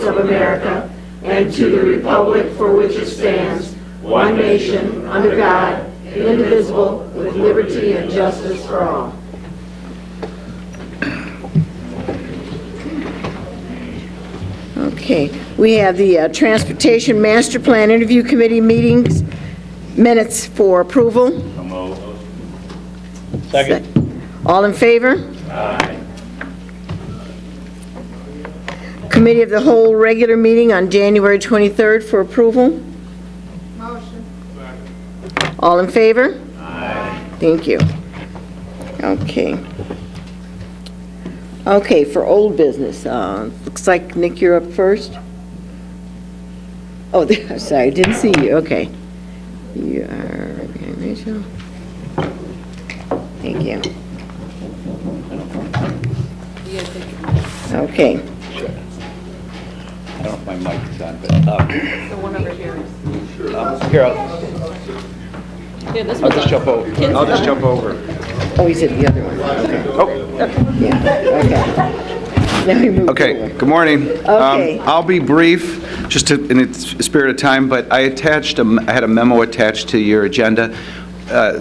of America and to the republic for which it stands, one nation, under God, indivisible, with liberty and justice for all. Okay, we have the Transportation Master Plan Interview Committee meetings minutes for approval. Second. All in favor? Aye. Committee of the Whole regular meeting on January 23rd for approval. Motion. All in favor? Aye. Thank you. Okay. Okay, for old business, looks like, Nick, you're up first. Oh, sorry, I didn't see you, okay. You are, Rachel. Thank you. Okay. I don't know if my mic is on, but, The one over here. here, Yeah, this I'll just jump over. I'll just jump over. Oh, he said the other one, okay. Oh, Yeah, okay. Now we move okay, forward. good morning. Okay. I'll be brief, just in the spirit of time, but I had a memo attached to your agenda.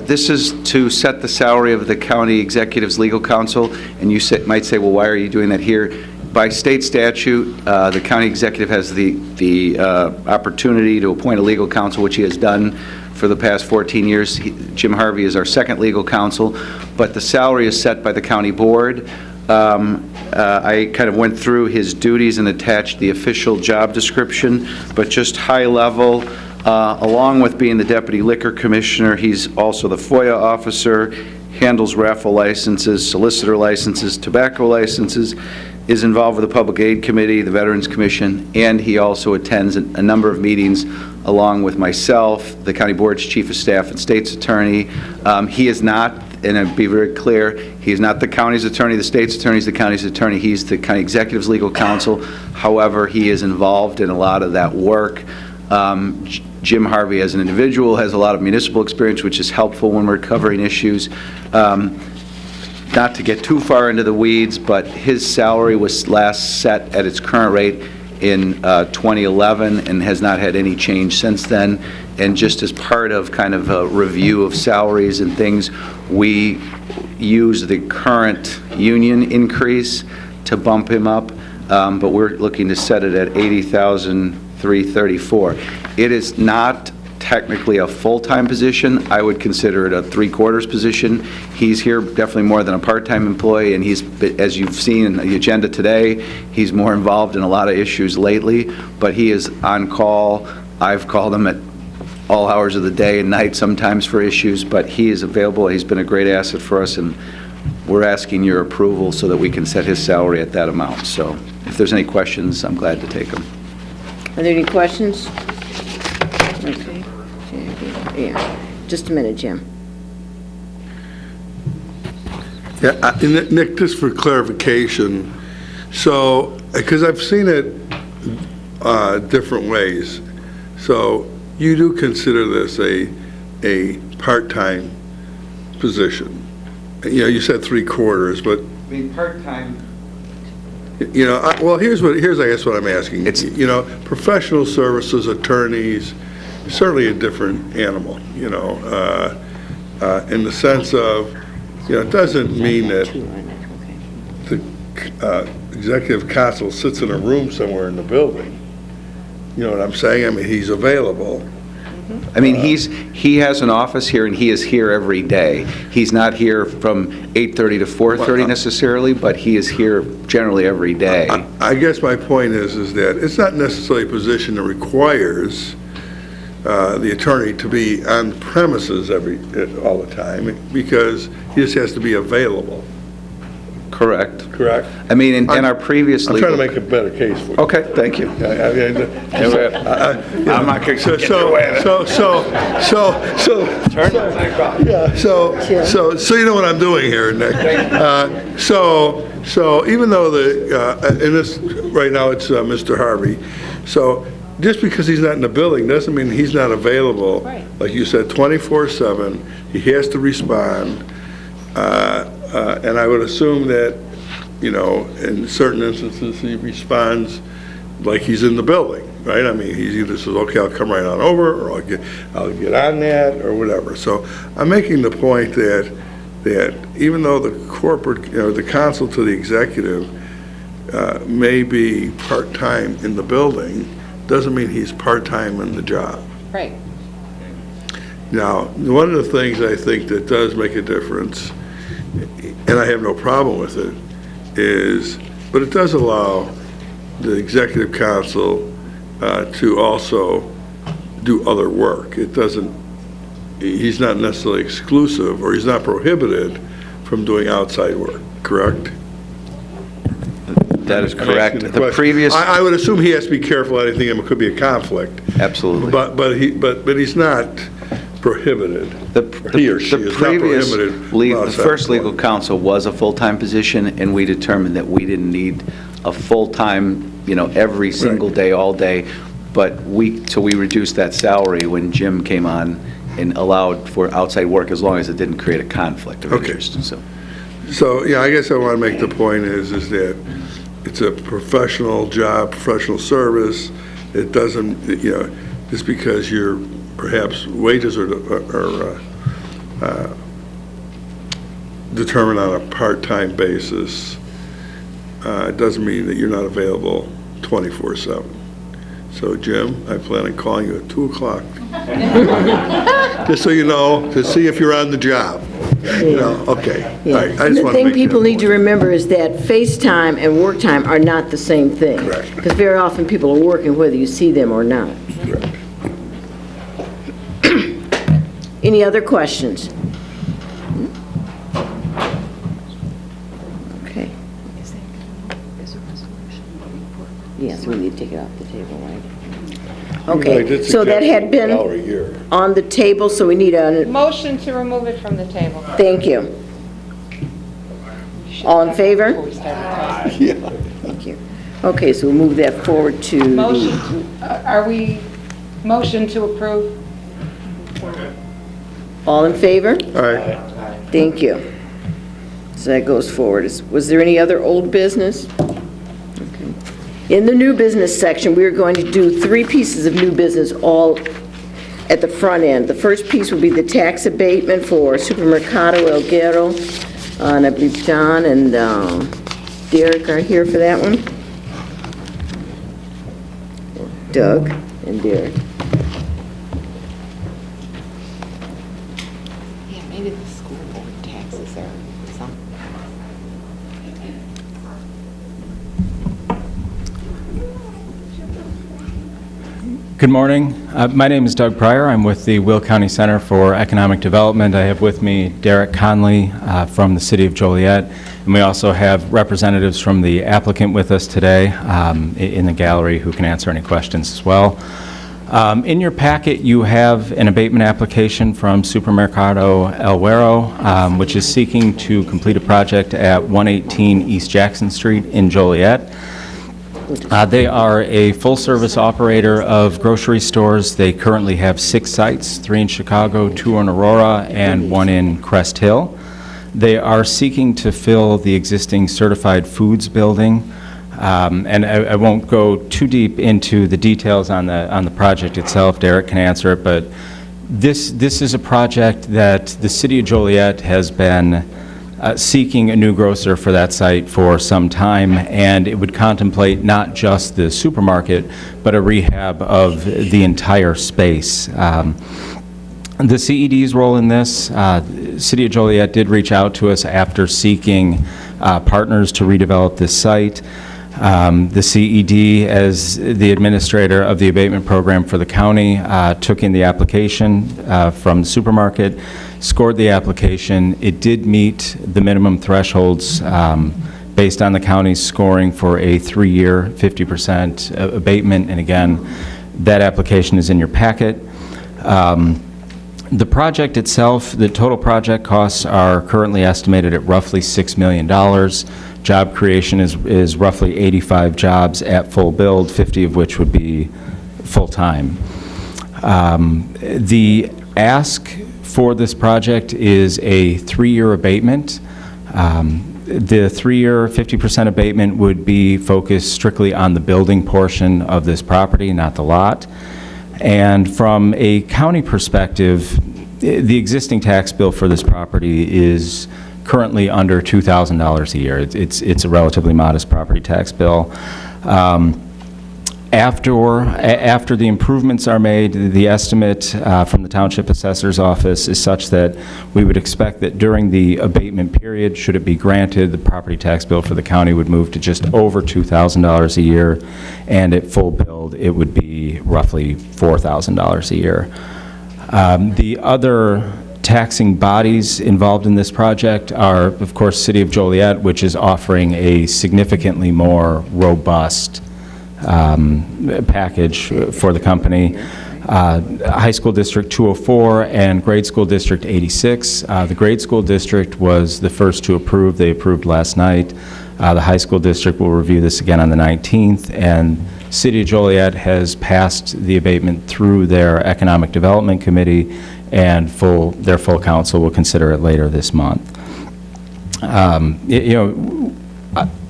This is to set the salary of the county executive's legal counsel, and you might say, well, why are you doing that here? By state statute, the county executive has the opportunity to appoint a legal counsel, which he has done for the past 14 years. Jim Harvey is our second legal counsel, but the salary is set by the county board. I kind of went through his duties and attached the official job description, but just high level, along with being the deputy liquor commissioner, he's also the FOIA officer, handles raffle licenses, solicitor licenses, tobacco licenses, is involved with the Public Aid Committee, the Veterans Commission, and he also attends a number of meetings along with myself, the County Board's Chief of Staff and State's Attorney. He is not, and I'll be very clear, he is not the county's attorney, the state's attorney is the county's attorney. He's the county executive's legal counsel. However, he is involved in a lot of that work. Jim Harvey, as an individual, has a lot of municipal experience, which is helpful when we're covering issues. Not to get too far into the weeds, but his salary was last set at its current rate in 2011 and has not had any change since then. And just as part of kind of a review of salaries and things, we use the current union increase to bump him up, but we're looking to set it at $80,334. It is not technically a full-time position. I would consider it a three-quarters position. He's here definitely more than a part-time employee, and he's, as you've seen in the agenda today, he's more involved in a lot of issues lately, but he is on call. I've called him at all hours of the day and night sometimes for issues, but he is available. He's been a great asset for us, and we're asking your approval so that we can set his salary at that amount. So if there's any questions, I'm glad to take them. Are there any questions? Okay. Yeah, just a minute, Jim. Yeah, Nick, just for clarification, so, because I've seen it different ways, so you do consider this a part-time position? You know, you said three-quarters, but, I mean, part-time. you know, here's I guess what I'm asking. You know, professional services, attorneys, certainly a different animal, you know, in the sense of, you know, it doesn't mean that the executive counsel sits in a room somewhere in the building. You know what I'm saying? I mean, he's available. I mean, he has an office here, and he is here every day. He's not here from 8:30 to 4:30 necessarily, but he is here generally every day. I guess my point is that it's not necessarily a position that requires the attorney to be on premises all the time, because he just has to be available. Correct. Correct? I mean, in our previous I'm legal... trying to make a better case for you. Okay, thank you. I'm not going to get in your way. So you know what I'm doing here, Nick. So even though in this right now it's Mr. Harvey, so just because he's not in the building doesn't mean he's not available. Right. Like you said, 24/7. He has to respond, and I would assume that, you know, in certain instances he responds like he's in the building, right? I mean, he either says, okay, I'll come right on over, or I'll get on that, or whatever. So I'm making the point that even though the corporate, the counsel to the executive may be part-time in the building, doesn't mean he's part-time in the job. Right. Now, one of the things I think that does make a difference, and I have no problem with it, but it does allow the executive council to also do other work. It doesn't, he's not necessarily exclusive, or he's not prohibited from doing outside work, correct? That is I'm correct. asking The question. previous, I would assume he has to be careful. I think it could be a conflict. absolutely. But he's not prohibited. He or she is not prohibited from The outside first legal employment. counsel was a full-time position, and we determined that we didn't need a full-time, every single day, all day, so we reduced that salary when Jim came on and allowed for outside work as long as it didn't create a conflict of Okay. interest. So, yeah, I guess I want to make the point is that it's a professional job, professional service. It doesn't, just because your perhaps wages are determined on a part-time basis, it doesn't mean that you're not available 24/7. So, Jim, I plan on calling you at 2 o'clock. Just so you know, to see if you're on the job. Okay. All right. I just And the want to thing make people that need to point. remember is that FaceTime and work time are not the same thing. Correct. Because very often people are working whether you see them or not. Correct. Any other questions? Okay. Yes, we need to take it off the table, right? I Okay, did so that suggest had been salary here. on the table, so we need a, Motion to remove it from the table. thank you. All in favor? Before we start the Yeah. Thank you. Okay, so we'll move that forward to the... motion, are we, motion to approve? All in favor? All right. Thank you. So that goes forward. Was there any other old business? Okay. In the new business section, we're going to do 3 pieces of new business, all at the front end. The first piece will be the tax abatement for Supermercado El Guerrero, and I believe John and Derek are here for that one. Doug and Derek. Yeah, maybe the school board taxes or something. Good morning. My name is Doug Pryor. I'm with the Will County Center for Economic Development. I have with me Derek Conley from the City of Joliet, and we also have representatives from the applicant with us today in the gallery who can answer any questions as well. In your packet, you have an abatement application from Supermercado El Guerrero, which is seeking to complete a project at 118 East Jackson Street in Joliet. They are a full-service operator of grocery stores. They currently have 6 sites, 3 in Chicago, 2 in Aurora, and 1 in Crest Hill. They are seeking to fill the existing certified foods building. And I won't go too deep into the details on the project itself. Derek can answer it, but this is a project that the City of Joliet has been seeking a new grocer for that site for some time, and it would contemplate not just the supermarket, but a rehab of the entire space. The CED's role in this, City of Joliet did reach out to us after seeking partners to redevelop this site. The CED, as the administrator of the abatement program for the county, took in the application from the supermarket, scored the application. It did meet the minimum thresholds based on the county's scoring for a 3-year 50% abatement. And again, that application is in your packet. The project itself, the total project costs are currently estimated at roughly $6 million. Job creation is roughly 85 jobs at full build, 50 of which would be full-time. The ask for this project is a 3-year abatement. The 3-year 50% abatement would be focused strictly on the building portion of this property, not the lot. And from a county perspective, the existing tax bill for this property is currently under $2,000 a year. It's a relatively modest property tax bill. After the improvements are made, the estimate from the Township Assessor's Office is such that we would expect that during the abatement period, should it be granted, the property tax bill for the county would move to just over $2,000 a year, and at full build, it would be roughly $4,000 a year. The other taxing bodies involved in this project are, of course, City of Joliet, which is offering a significantly more robust package for the company. High School District 204 and Grade School District 86. The Grade School District was the first to approve. They approved last night. The High School District will review this again on the 19th, and City of Joliet has passed the abatement through their Economic Development Committee, and their full council will consider it later this month.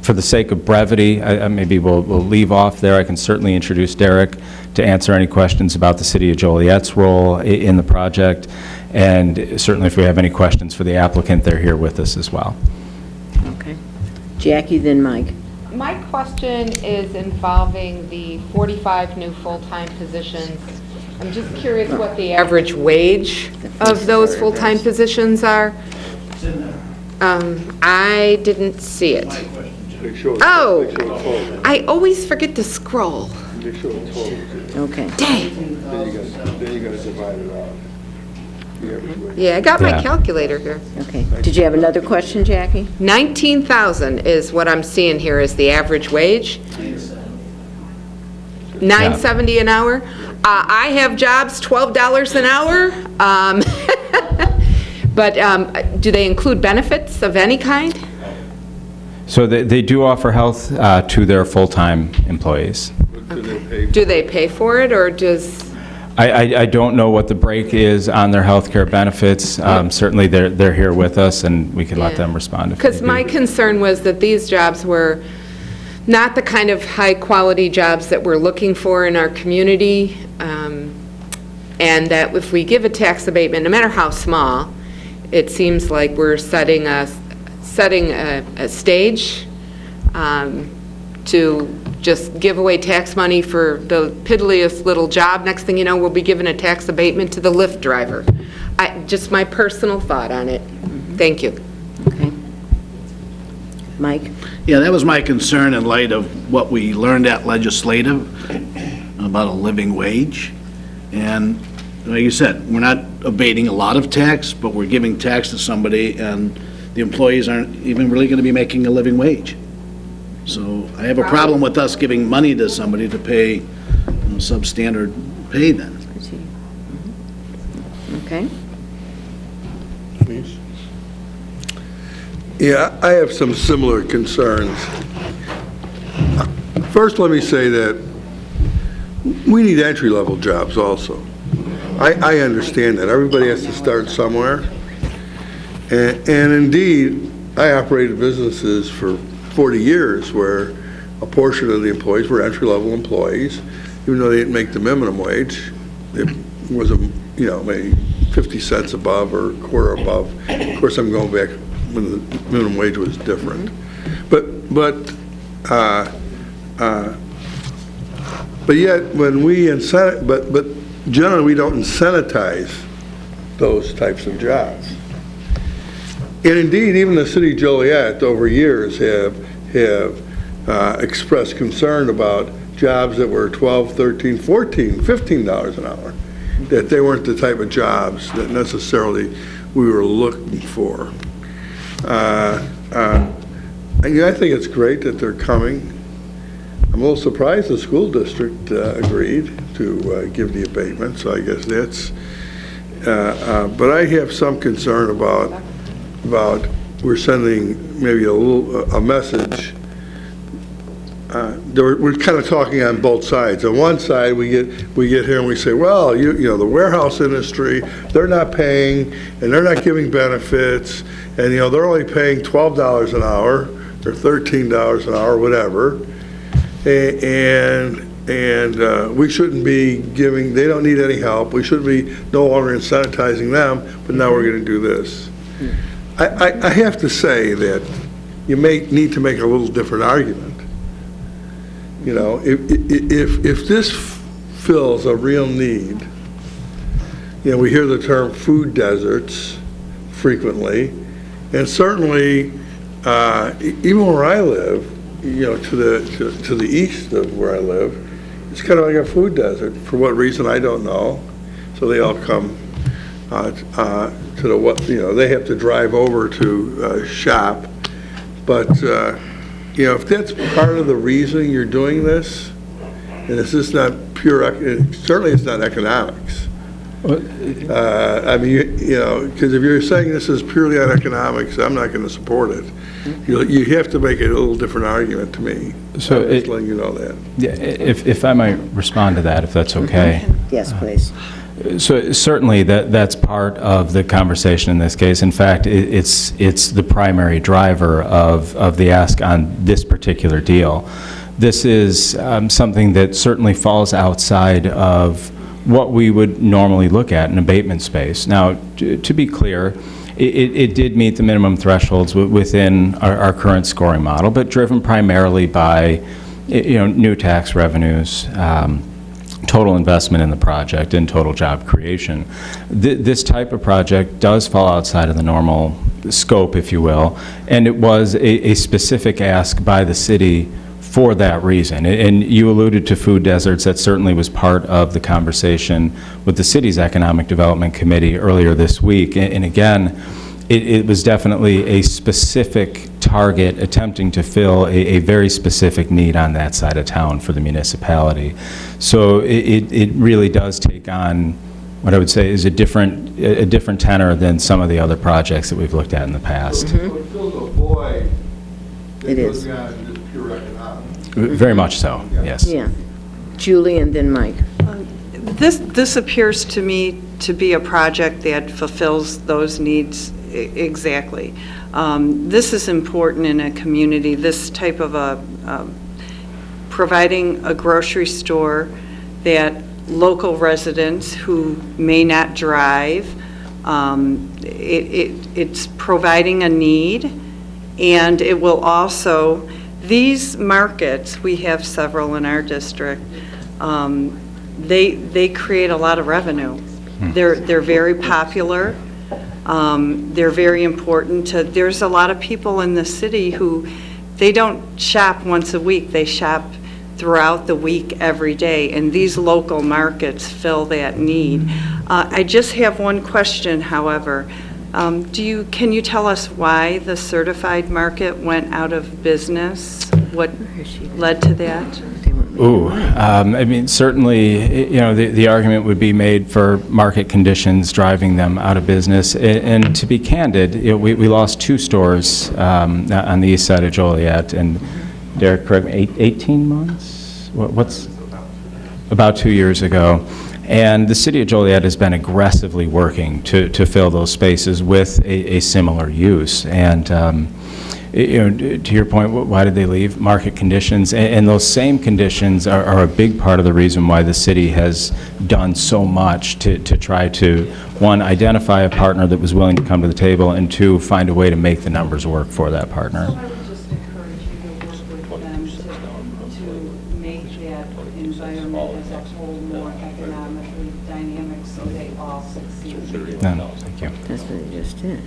For the sake of brevity, maybe we'll leave off there. I can certainly introduce Derek to answer any questions about the City of Joliet's role in the project, and certainly if we have any questions for the applicant, they're here with us as well. Okay. Jackie, then Mike. My question is involving the 45 new full-time positions. I'm just curious what the average wage of those full-time positions are. I didn't see it. Oh, I always forget to scroll. Okay. Dang. Then you gotta divide it out. The average wage. Yeah, I got my Yeah. calculator here. Okay. Did you have another question, Jackie? 19,000 is what I'm seeing here is the average wage. $9.70 an hour. I have jobs, $12 an hour. But do they include benefits of any kind? So they do offer health to their full-time employees. What do they pay? Do they pay for it, or does, I don't know what the break is on their health care benefits. Certainly, they're here with us, and we can let Yeah. them respond. because my concern was that these jobs were not the kind of high-quality jobs that we're looking for in our community, and that if we give a tax abatement, no matter how small, it seems like we're setting a stage to just give away tax money for the piddliest little job. Next thing you know, we'll be giving a tax abatement to the Lyft driver. Just my personal thought on it. Thank you. Okay. Mike? Yeah, that was my concern in light of what we learned at legislative about a living wage. And like you said, we're not abating a lot of tax, but we're giving tax to somebody, and the employees aren't even really going to be making a living wage. So I have a problem with us giving money to somebody to pay substandard pay then. Okay. Please. Yeah, I have some similar concerns. First, let me say that we need entry-level jobs also. I understand that. Everybody has to start somewhere. And indeed, I operated businesses for 40 years where a portion of the employees were entry-level employees. Even though they didn't make the minimum wage, it was, maybe 50 cents above or a quarter above. Of course, I'm going back when the minimum wage was different. But yet, when we but generally we don't incentivize those types of jobs. And indeed, even the City of Joliet over years have expressed concern about jobs that were $12, $13, $14, $15 an hour, that they weren't the type of jobs that necessarily we were looking for. I think it's great that they're coming. I'm a little surprised the school district agreed to give the abatement, so I guess that's, but I have some concern about we're sending maybe a message we're kind of talking on both sides. On one side, we get here and we say, well, you know, the warehouse industry, they're not paying, and they're not giving benefits, and, you know, they're only paying $12 an hour, or $13 an hour, whatever, and we shouldn't be giving, they don't need any help, we shouldn't be no longer incentivizing them, but now we're going to do this. I have to say that you may need to make a little different argument. You know, if this fills a real need, you know, we hear the term food deserts frequently, and certainly, even where I live, you know, to the east of where I live, it's kind of like a food desert. For what reason, I don't know. So they all come to you know, they have to drive over to shop. But, you know, if that's part of the reason you're doing this, and it's just not pure, certainly it's not economics. I mean, you know, because if you're saying this is purely on economics, I'm not going to support it. You have to make it a little different argument to me. So I'm just letting you know that. Yeah, if I might respond to that, if that's okay. Yes, please. So certainly that's part of the conversation in this case. In fact, it's the primary driver of the ask on this particular deal. This is something that certainly falls outside of what we would normally look at in abatement space. Now, to be clear, it did meet the minimum thresholds within our current scoring model, but driven primarily by, you know, new tax revenues, total investment in the project, and total job creation. This type of project does fall outside of the normal scope, if you will, and it was a specific ask by the city for that reason. And you alluded to food deserts. That certainly was part of the conversation with the city's Economic Development Committee earlier this week. And again, it was definitely a specific target attempting to fill a very specific need on that side of town for the municipality. So it really does take on what I would say is a different tenor than some of the other projects that we've looked at in the past. So it fills a void that It goes is. beyond just pure economics. Very much so, yes. Yeah. Julie and then Mike. This appears to me to be a project that fulfills those needs exactly. This is important in a community, this type of providing a grocery store that local residents who may not drive, it's providing a need, and it will also, these markets, we have several in our district, they create a lot of revenue. They're very popular. They're very important to, there's a lot of people in the city who, they don't shop once a week, they shop throughout the week, every day, and these local markets fill that need. I just have one question, however. Can you tell us why the certified market went out of business? What led to that? Ooh, I mean, certainly, you know, the argument would be made for market conditions driving them out of business. And to be candid, you know, we lost 2 stores on the east side of Joliet, and Derek, correct me, 18 months? What's about 2 years ago. And the city of Joliet has been aggressively working to fill those spaces with a similar use. And you know, to your point, why did they leave? Market conditions, and those same conditions are a big part of the reason why the city has done so much to try to, 1, identify a partner that was willing to come to the table, and 2, find a way to make the numbers work for that partner. I would just encourage you to work with them to make that environment as a whole more economically dynamic so they all succeed. No, thank you. That's what he just did.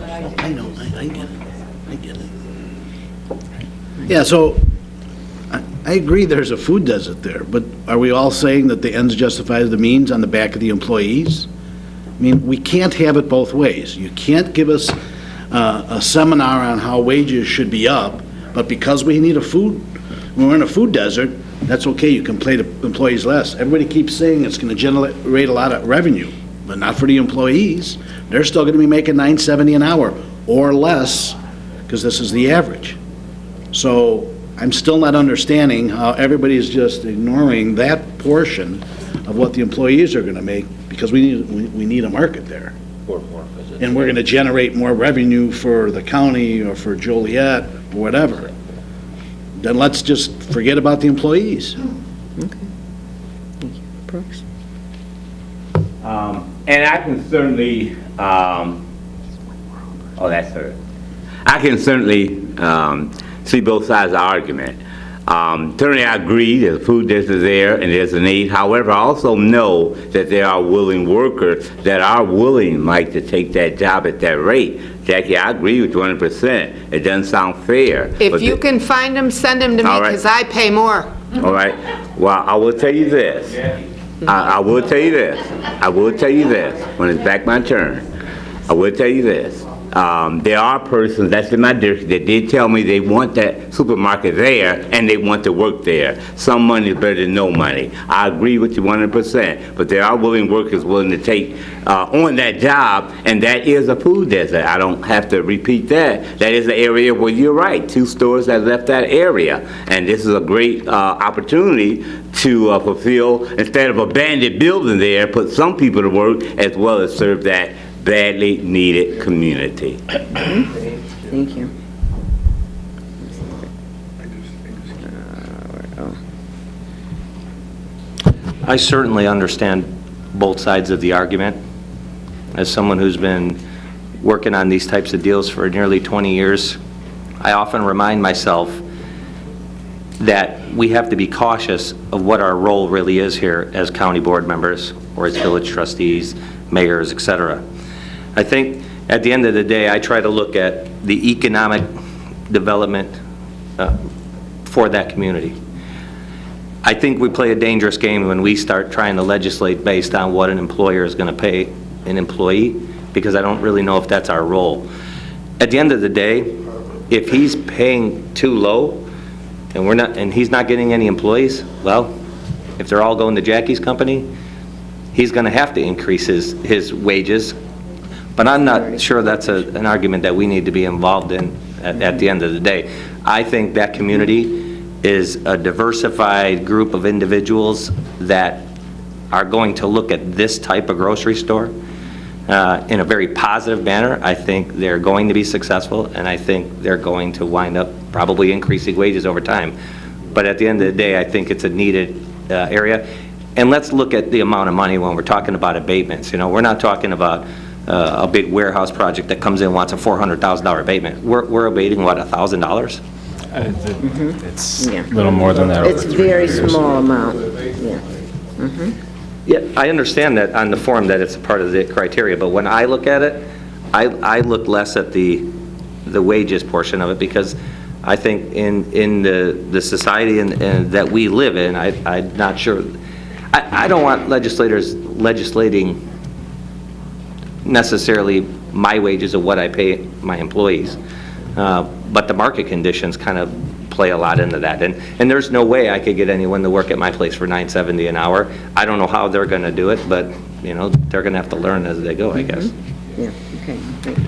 I know, I get it. I get it. Yeah, so I agree there's a food desert there, but are we all saying that the ends justify the means on the back of the employees? I mean, we can't have it both ways. You can't give us a seminar on how wages should be up, but because we need when we're in a food desert, that's okay, you can pay the employees less. Everybody keeps saying it's going to generate a lot of revenue, but not for the employees. They're still going to be making $9.70 an hour or less, because this is the average. So I'm still not understanding how everybody's just ignoring that portion of what the employees are gonna make, because we need a market there. And we're gonna generate more revenue for the county or for Joliet or whatever. Then let's just forget about the employees. Brooks? And I can certainly, that's her. I can certainly see both sides of the argument. Certainly I agree there's a food district there and there's a need. However, I also know that there are willing workers that are willing, Mike, to take that job at that rate. Jackie, I agree with you 100%. It doesn't sound fair. If you can find them, send them to me, All right. because I pay more. All right. Well, I will tell you this. I will tell you this. I will tell you this. When it's back my turn, I will tell you this. There are persons that's in my district that did tell me they want that supermarket there and they want to work there. Some money is better than no money. I agree with you 100%, but there are willing workers willing to take on that job, and that is a food desert. I don't have to repeat that. That is the area where you're right. 2 stores that left that area, and this is a great opportunity to fulfill, instead of a abandoned building there, put some people to work as well as serve that badly needed community. Thank you. I certainly understand both sides of the argument. As someone who's been working on these types of deals for nearly 20 years, I often remind myself that we have to be cautious of what our role really is here as county board members or as village trustees, mayors, etc. I think at the end of the day, I try to look at the economic development for that community. I think we play a dangerous game when we start trying to legislate based on what an employer is going to pay an employee, because I don't really know if that's our role. At the end of the day, if he's paying too low and he's not getting any employees, well, if they're all going to Jackie's company, he's going to have to increase his wages. But I'm not sure that's an argument that we need to be involved in at the end of the day. I think that community is a diversified group of individuals that are going to look at this type of grocery store in a very positive manner. I think they're going to be successful, and I think they're going to wind up probably increasing wages over time. But at the end of the day, I think it's a needed area. And let's look at the amount of money when we're talking about abatements. You know, we're not talking about a big warehouse project that comes in and wants a $400,000 abatement. We're abating, what, $1,000? It's a little more than that. It's a very small amount, yeah. Yeah, I understand that on the form that it's a part of the criteria, but when I look at it, I look less at the wages portion of it, because I think in the society and that we live in, I'm not sure. I don't want legislators legislating necessarily my wages of what I pay my employees, but the market conditions kind of play a lot into that. And there's no way I could get anyone to work at my place for $9.70 an hour. I don't know how they're going to do it, but you know, they're going to have to learn as they go, I guess. Yeah, okay, great.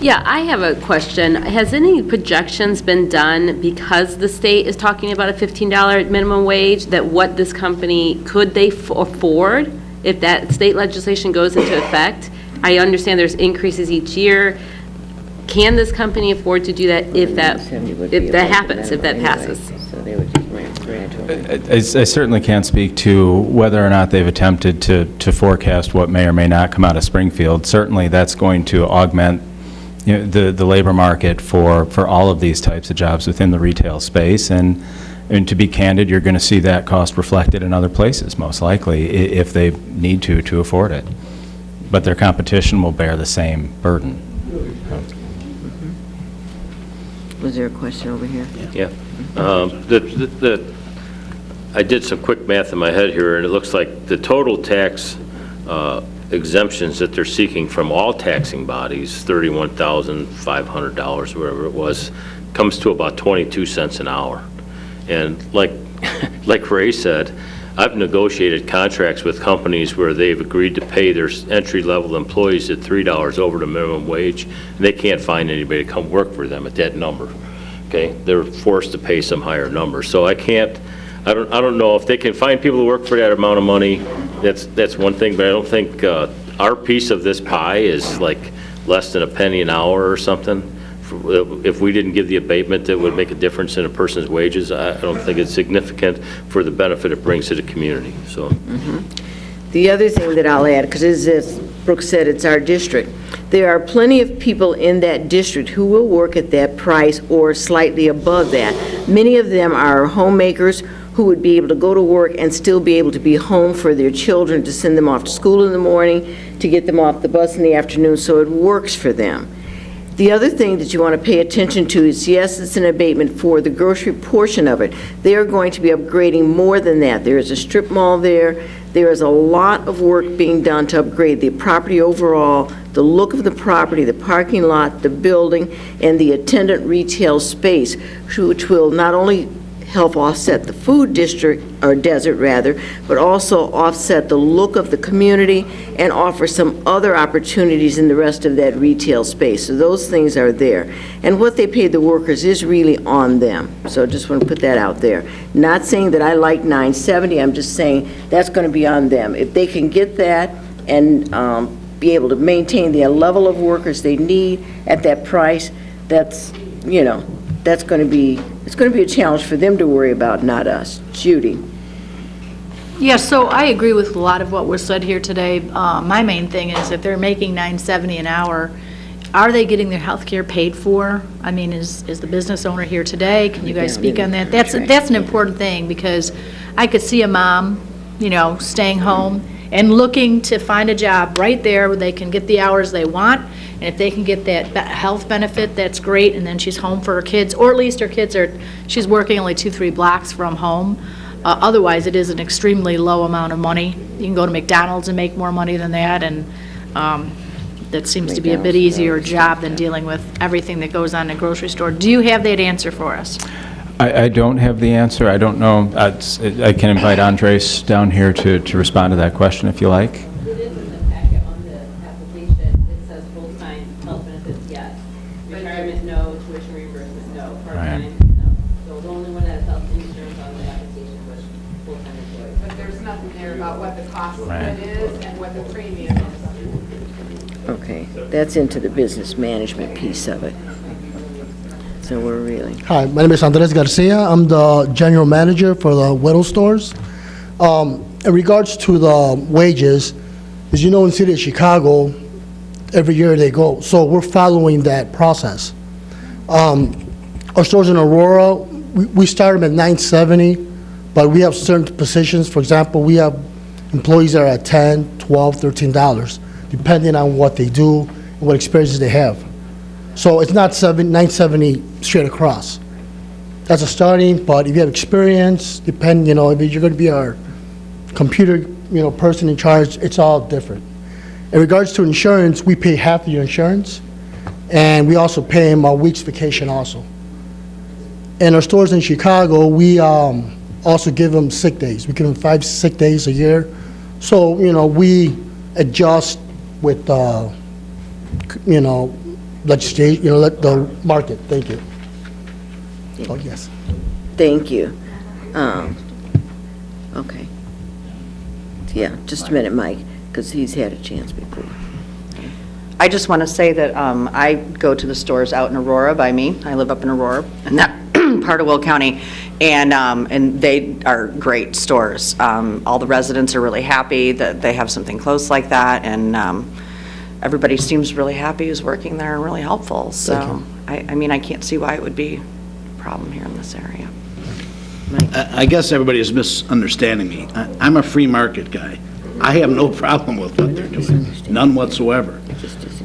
Yeah, I have a question. Has any projections been done, because the state is talking about a $15 minimum wage, that what this company, could they afford if that state legislation goes into effect? I understand there's increases each year. Can this company afford to do that if that happens, if that passes? So they would just gradually. I certainly can't speak to whether or not they've attempted to forecast what may or may not come out of Springfield. Certainly, that's going to augment, you know, the labor market for all of these types of jobs within the retail space. And to be candid, you're going to see that cost reflected in other places, most likely, if they need to afford it. But their competition will bear the same burden. Was there a question over here? Yeah. I did some quick math in my head here, and it looks like the total tax exemptions that they're seeking from all taxing bodies, $31,500, whatever it was, comes to about 22 cents an hour. And like Ray said, I've negotiated contracts with companies where they've agreed to pay their entry-level employees at $3 over the minimum wage, and they can't find anybody to come work for them at that number. okay? They're forced to pay some higher number. So I don't know if they can find people to work for that amount of money, that's one thing, but I don't think our piece of this pie is like less than a penny an hour or something. If we didn't give the abatement that would make a difference in a person's wages, I don't think it's significant for the benefit it brings to the community, so. The other thing that I'll add, because as Brooke said, it's our district, there are plenty of people in that district who will work at that price or slightly above that. Many of them are homemakers who would be able to go to work and still be able to be home for their children, to send them off to school in the morning, to get them off the bus in the afternoon, so it works for them. The other thing that you want to pay attention to is, yes, it's an abatement for the grocery portion of it. They are going to be upgrading more than that. There is a strip mall there. There is a lot of work being done to upgrade the property overall, the look of the property, the parking lot, the building, and the attendant retail space, which will not only help offset the food district, or desert rather, but also offset the look of the community and offer some other opportunities in the rest of that retail space. So those things are there. And what they pay the workers is really on them. So just want to put that out there. Not saying that I like $9.70, I'm just saying that's going to be on them. If they can get that and be able to maintain the level of workers they need at that price, that's, you know, that's going to be, it's going to be a challenge for them to worry about, not us. Judy? Yeah, so I agree with a lot of what was said here today. My main thing is if they're making $9.70 an hour, are they getting their health care paid for? I mean, is the business owner here today? Can you guys speak on that? That's an important thing, because I could see a mom, you know, staying home and looking to find a job right there where they can get the hours they want. And if they can get that health benefit, that's great, and then she's home for her kids, or at least her kids she's working only 2-3 blocks from home. Otherwise, it is an extremely low amount of money. You can go to McDonald's and make more money than that, and that seems to be a bit easier job than dealing with everything that goes on in a grocery store. Do you have that answer for us? I don't have the answer. I don't know. I can invite Andres down here to respond to that question if you like. It is in the packet on the application. It says full-time health benefits, yes. Retirement, no. Tuition reimbursement, no. Part-time, no. So the only one that has health insurance on the application was full-time employees. But there's nothing there about what the cost of it is and what the premium is. Okay, that's into the business management piece of it. So we're really... Hi, my name is Andres Garcia. I'm the general manager for the Whittle stores. In regards to the wages, as you know, in the city of Chicago, every year they go. So we're following that process. Our stores in Aurora, we start them at $9.70, but we have certain positions. For example, we have employees that are at $10, $12, $13, depending on what they do and what experiences they have. So it's not $9.70 straight across. That's a starting, but if you have experience, if you're going to be our computer, person in charge, it's all different. In regards to insurance, we pay half of your insurance, and we also pay them a week's vacation also. In our stores in Chicago, we also give them sick days. We give them 5 sick days a year. So, we adjust with, legislation, let the market. Thank you. Oh, yes. Thank you. Okay. Yeah, just a minute, Mike, because he's had a chance before. I just want to say that I go to the stores out in Aurora by me. I live up in Aurora, and that part of Will County, and they are great stores. All the residents are really happy that they have something close like that, and everybody seems really happy who's working there and really helpful. So, I can't see why it would be a problem here in this area. I guess everybody is misunderstanding me. I'm a free market guy. I have no problem with what they're doing, none whatsoever.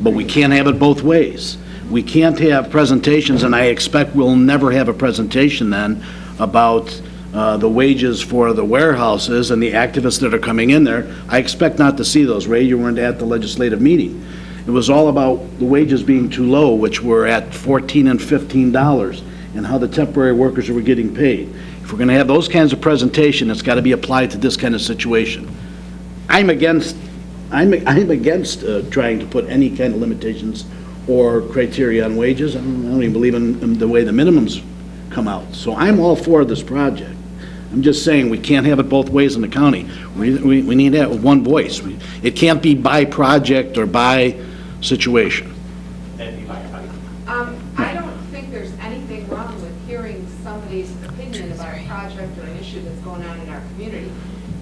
But we can't have it both ways. We can't have presentations, and I expect we'll never have a presentation then about the wages for the warehouses and the activists that are coming in there. I expect not to see those. Ray, you weren't at the legislative meeting. It was all about the wages being too low, which were at $14 and $15, and how the temporary workers were getting paid. If we're going to have those kinds of presentation, it's got to be applied to this kind of situation. I'm against trying to put any kind of limitations or criteria on wages. I don't even believe in the way the minimums come out. So I'm all for this project. I'm just saying, we can't have it both ways in the county. We need to have one voice. It can't be by project or by situation. I don't think there's anything wrong with hearing somebody's opinion about a project or an issue that's going on in our community.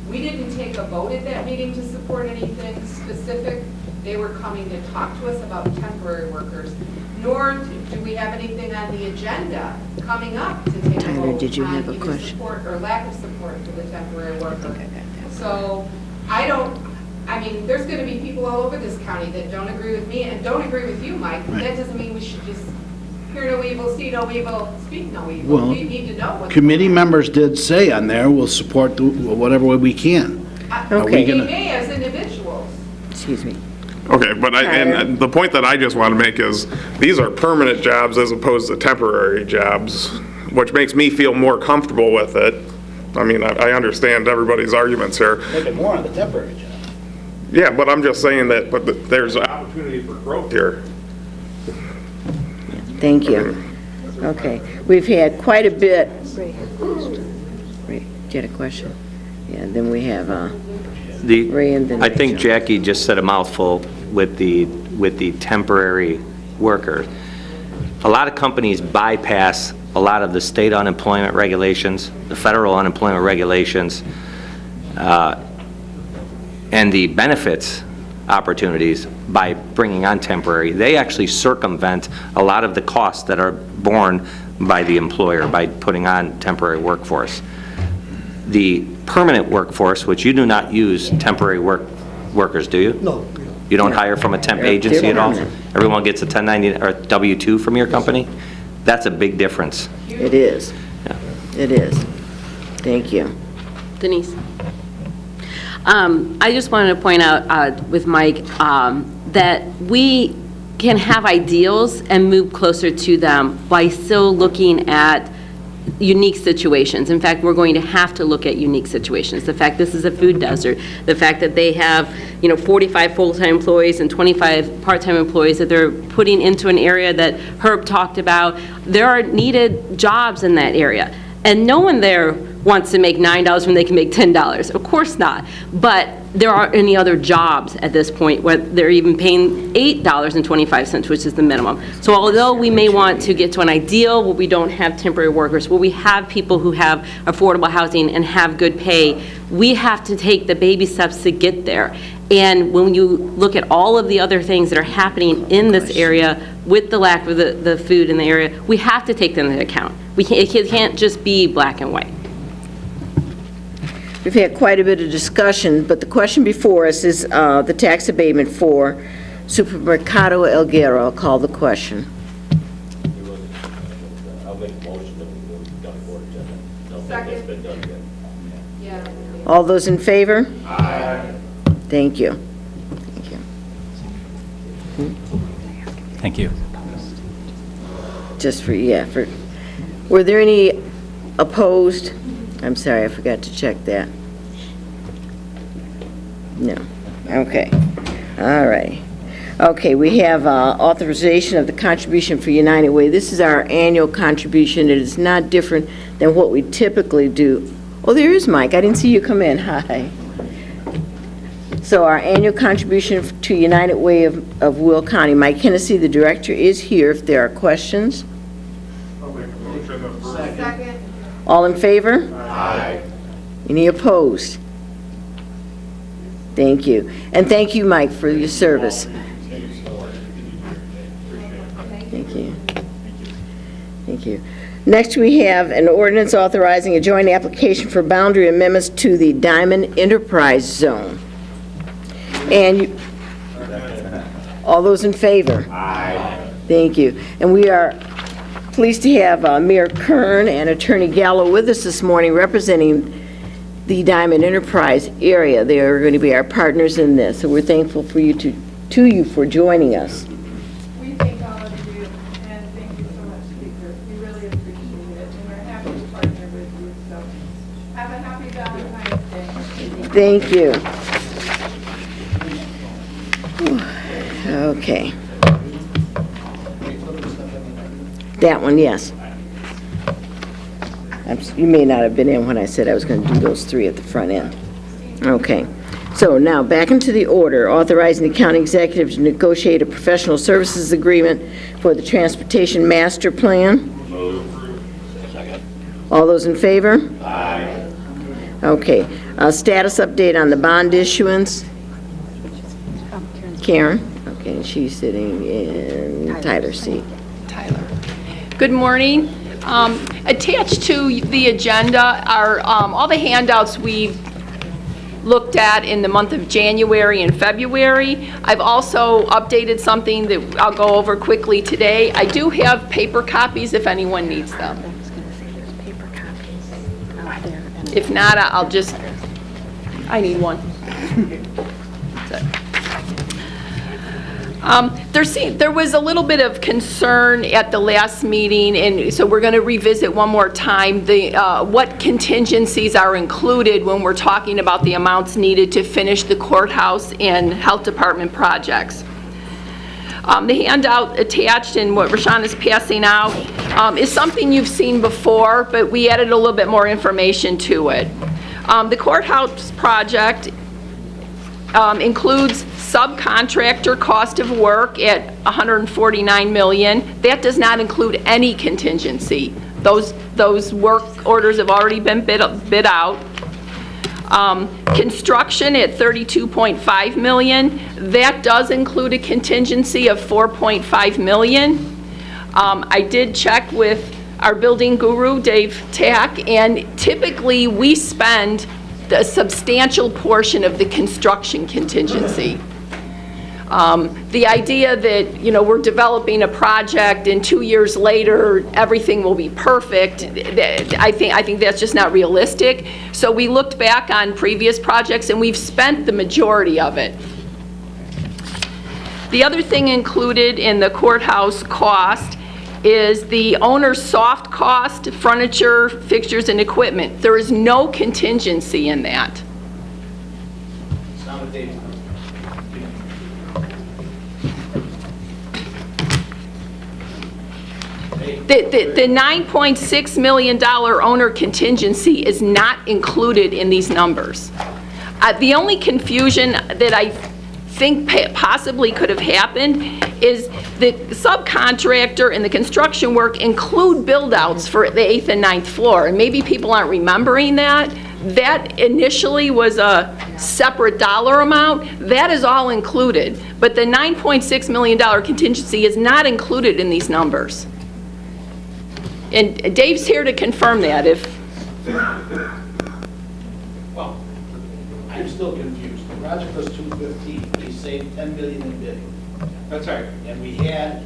We didn't take a vote at that meeting to support anything specific. They were coming to talk to us about temporary workers, nor do we have anything on the agenda coming up to take a Tyler, vote did you have on a either question? support or lack of support for the temporary worker. So I mean, there's going to be people all over this county that don't agree with me and don't agree with you, Mike. But that doesn't mean we should just hear no evil, see no evil, speak no evil. Well, We need to know what's committee members did say on there, we'll support whatever way we can. Are we We gonna- may as individuals. Excuse me. Okay, but and the point that I just want to make is, these are permanent jobs as opposed to temporary jobs, which makes me feel more comfortable with it. I mean, I understand everybody's arguments here. Make it more on the temporary job. Yeah, but I'm just saying that, but there's opportunity for growth here. Thank you. Okay, we've had quite a bit. Ray, do you had a question? Yeah, and then we have Ray and then I think Rachel. Jackie just said a mouthful with the temporary worker. A lot of companies bypass a lot of the state unemployment regulations, the federal unemployment regulations, and the benefits opportunities by bringing on temporary. They actually circumvent a lot of the costs that are borne by the employer by putting on temporary workforce. The permanent workforce, which you do not use temporary workers, do you? No. You don't hire from a temp agency at all? Everyone gets a 1090 or W-2 from your company? That's a big difference. It is. It is. Thank you. Denise? I just wanted to point out with Mike that we can have ideals and move closer to them by still looking at unique situations. In fact, we're going to have to look at unique situations. The fact this is a food desert, the fact that they have, 45 full-time employees and 25 part-time employees that they're putting into an area that Herb talked about. There are needed jobs in that area. And no one there wants to make $9 when they can make $10. Of course not. But there aren't any other jobs at this point where they're even paying $8.25, which is the minimum. So although we may want to get to an ideal where we don't have temporary workers, where we have people who have affordable housing and have good pay, we have to take the baby steps to get there. And when you look at all of the other things that are happening in this area with the lack of the food in the area, we have to take them into account. It can't just be black and white. We've had quite a bit of discussion, but the question before us is the tax abatement for Supermercado Elguera. I'll call the question. I'll make a motion that we go to board agenda. No, it's been done yet. Yeah. All those in favor? Aye. Thank you. Thank you. Just were there any opposed? I'm sorry, I forgot to check that. No. Okay. All right. Okay, we have authorization of the contribution for United Way. This is our annual contribution. It is not different than what we typically do. Oh, there is Mike. I didn't see you come in. Hi. So our annual contribution to United Way of Will County. Mike Hennessy, the director, is here if there are questions. Second. All in favor? Aye. Any opposed? Thank you. And thank you, Mike, for your service. Thank you. Thank you. Next, we have an ordinance authorizing a joint application for boundary amendments to the Diamond Enterprise Zone. And all those in favor? Aye. Thank you. And we are pleased to have Mayor Kern and Attorney Gallo with us this morning representing the Diamond Enterprise area. They are going to be our partners in this, so we're thankful for you to you for joining us. We thank all of you, and thank you so much, Speaker. We really appreciate it, and we're happy to partner with you. So have a happy Valentine's Day. Thank you. Okay. That one, yes. You may not have been in when I said I was going to do those three at the front end. Okay. So now, back into the order, authorizing the county executive to negotiate a professional services agreement for the transportation master plan. All those in favor? Aye. Okay. Status update on the bond issuance. Karen? Okay, and she's sitting in Tyler's seat. Good morning. Attached to the agenda are all the handouts we've looked at in the month of January and February. I've also updated something that I'll go over quickly today. I do have paper copies if anyone needs them. If not, I need one. There was a little bit of concern at the last meeting, and so we're going to revisit one more time what contingencies are included when we're talking about the amounts needed to finish the courthouse and health department projects. The handout attached and what Rashawn is passing out is something you've seen before, but we added a little bit more information to it. The courthouse project includes subcontractor cost of work at $149 million. That does not include any contingency. Those work orders have already been bid out. Construction at $32.5 million. That does include a contingency of $4.5 million. I did check with our building guru, Dave Tack, and typically we spend a substantial portion of the construction contingency. The idea that, we're developing a project and 2 years later everything will be perfect, I think that's just not realistic. So we looked back on previous projects and we've spent the majority of it. The other thing included in the courthouse cost is the owner's soft cost, furniture, fixtures, and equipment. There is no contingency in that. The $9.6 million owner contingency is not included in these numbers. The only confusion that I think possibly could have happened is the subcontractor and the construction work include build-outs for the 8th and 9th floor, and maybe people aren't remembering that. That initially was a separate dollar amount. That is all included, but the $9.6 million contingency is not included in these numbers. And Dave's here to confirm that if... Well, I'm still confused. The project was $215. We saved $10 million in bidding. That's right. And we had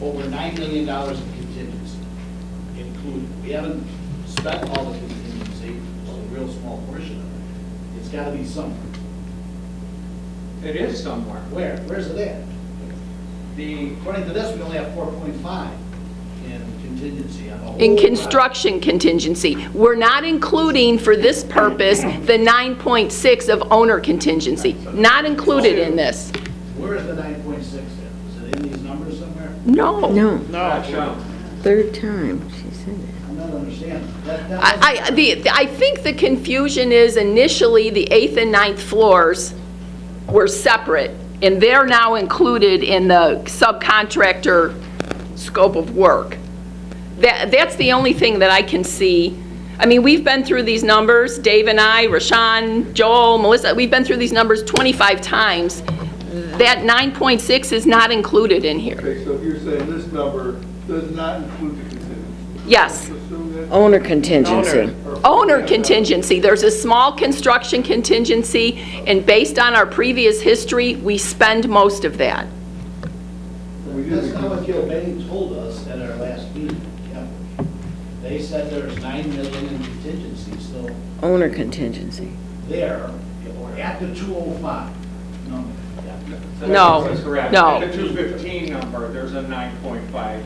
over $9 million in contingency included. We haven't spent all the contingency, so a real small portion of it. It's got to be somewhere. It is somewhere. Where? Where's it at? According to this, we only have 4.5 in contingency on the whole. In construction contingency. We're not including, for this purpose, the 9.6 of owner contingency. Not included in this. Where is the 9.6 at? Is it in these numbers somewhere? No. No. No. Third time she said that. I'm not understanding. I think the confusion is initially the 8th and 9th floors were separate, and they're now included in the subcontractor scope of work. That's the only thing that I can see. I mean, we've been through these numbers, Dave and I, Rashawn, Joel, Melissa, we've been through these numbers 25 times. That 9.6 is not included in here. Okay, so if you're saying this number does not include the contingency? Yes. Owner contingency. Owner contingency. There's a small construction contingency, and based on our previous history, we spend most of that. That's not what Gilbane told us at our last meeting. They said there's $9 million in contingency still Owner contingency. there, or at the 205 number. No, That's correct. no. At the 215 number, there's a 9.5,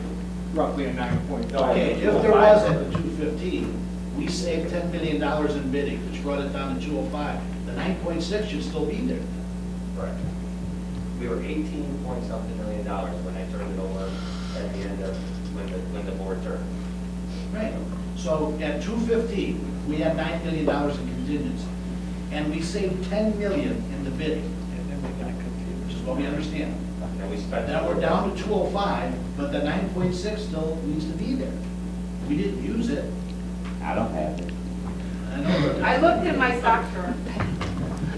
roughly a 9.5. Okay, if there was at the 215, we saved $10 million in bidding, which brought it down to 205. The 9.6 should still be there. Correct. We were 18-point-something million when I turned it over at the end of when the board turned. Right. So at 215, we had $9 million in contingency, and we saved 10 million in the bidding, which is what we understand. Now we're down to 205, but the 9.6 still needs to be there. We didn't use it. I don't have it. I looked in my sock drawer.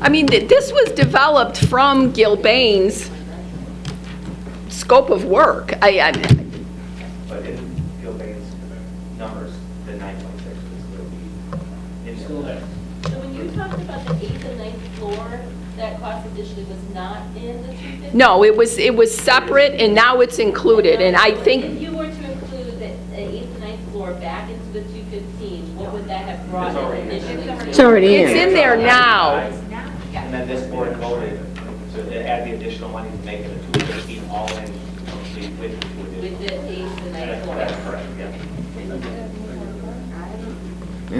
I mean, this was developed from Gilbane's scope of work. But in Gilbane's numbers, the 9.6 will be still there. So when you talked about the 8th and 9th floor, that cost addition was not in the 250? No, it was separate, and now it's included, and I think... If you were to include the 8th and 9th floor back into the 215, what would that have brought in initially? It's already in. It's in there now. And then this board voted to add the additional money to make it a 215 all in complete with the two additional. With the 8th and 9th floor? That's correct, yeah.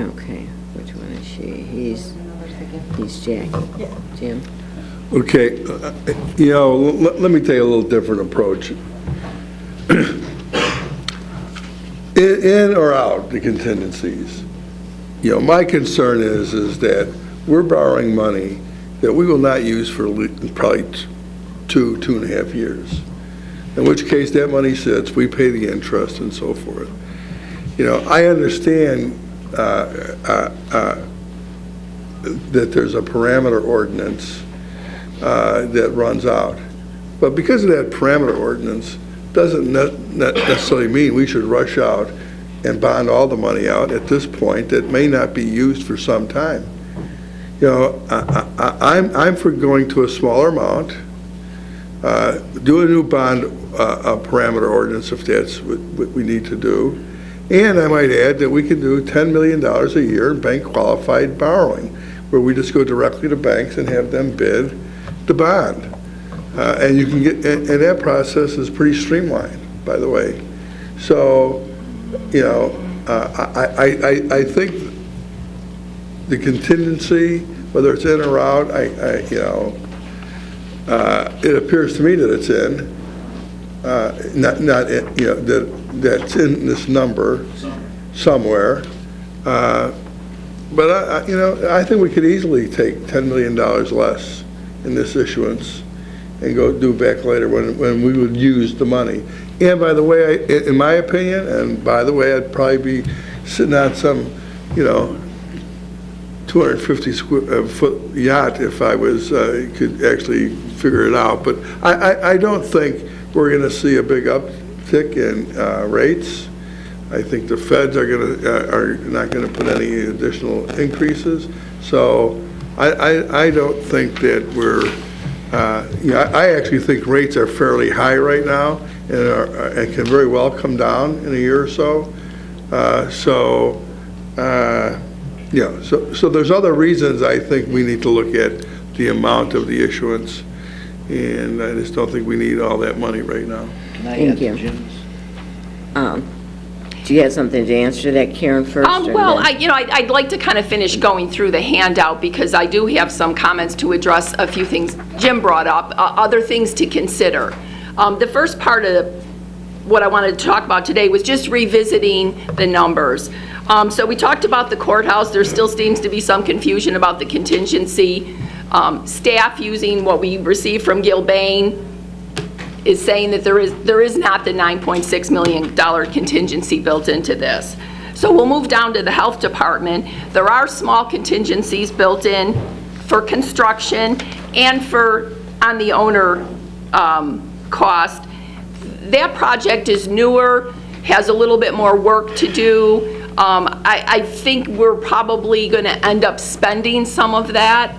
Okay, which one is she? He's Jackie. Jim? Okay, let me take a little different approach. In or out, the contingencies. My concern is that we're borrowing money that we will not use for probably 2.5 years. In which case that money sits, we pay the interest and so forth. I understand that there's a parameter ordinance that runs out. But because of that parameter ordinance, doesn't necessarily mean we should rush out and bond all the money out at this point that may not be used for some time. I'm for going to a smaller amount, do a new bond parameter ordinance if that's what we need to do. And I might add that we can do $10 million a year in bank qualified borrowing, where we just go directly to banks and have them bid the bond. And you can get, and that process is pretty streamlined, by the way. So, I think the contingency, whether it's in or out, it appears to me that it's in, that's in this number somewhere. But I think we could easily take $10 million less in this issuance and go do back later when we would use the money. And by the way, in my opinion, and by the way, I'd probably be sitting on some, 250-foot yacht if I was could actually figure it out. But I don't think we're going to see a big uptick in rates. I think the feds are not going to put any additional increases. So I don't think that we're. I actually think rates are fairly high right now and can very well come down in a year or so. So there's other reasons I think we need to look at the amount of the issuance, and I just don't think we need all that money right now. Thank you. Do you have something to answer to that, Karen, first? Well, I'd like to kind of finish going through the handout because I do have some comments to address a few things Jim brought up, other things to consider. The first part of what I wanted to talk about today was just revisiting the numbers. So we talked about the courthouse. There still seems to be some confusion about the contingency. Staff using what we received from Gilbane is saying that there is not the $9.6 million contingency built into this. So we'll move down to the health department. There are small contingencies built in for construction and for on the owner cost. That project is newer, has a little bit more work to do. I think we're probably going to end up spending some of that.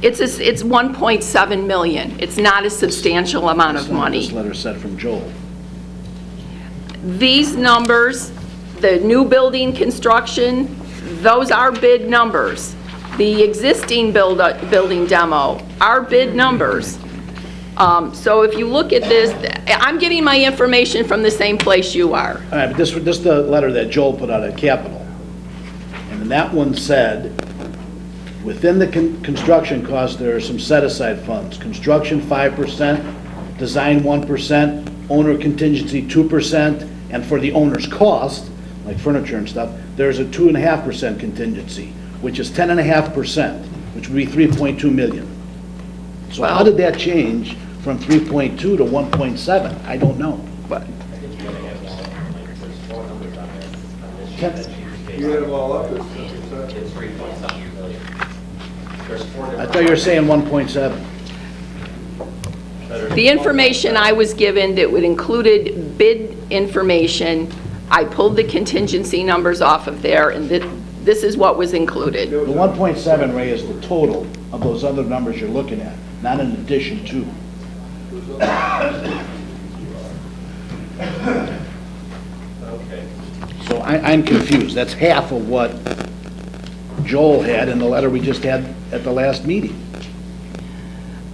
It's 1.7 million. It's not a substantial amount of money. This letter said from Joel. These numbers, the new building construction, those are bid numbers. The existing building demo are bid numbers. So if you look at this, I'm getting my information from the same place you are. All right, but this is the letter that Joel put out at Capitol. And that one said, within the construction cost, there are some set-aside funds. Construction 5%, design 1%, owner contingency 2%, and for the owner's cost, like furniture and stuff, there's a 2.5% contingency, which is 10.5%, which would be 3.2 million. So how did that change from 3.2 to 1.7? I don't know. But You had them all up as 50%. It's 3.something million. There's 4 I different. thought you were saying 1.7. The information I was given that would included bid information, I pulled the contingency numbers off of there, and this is what was included. The 1.7, Ray, is the total of those other numbers you're looking at, not in addition to. Okay. So I'm confused. That's half of what Joel had in the letter we just had at the last meeting.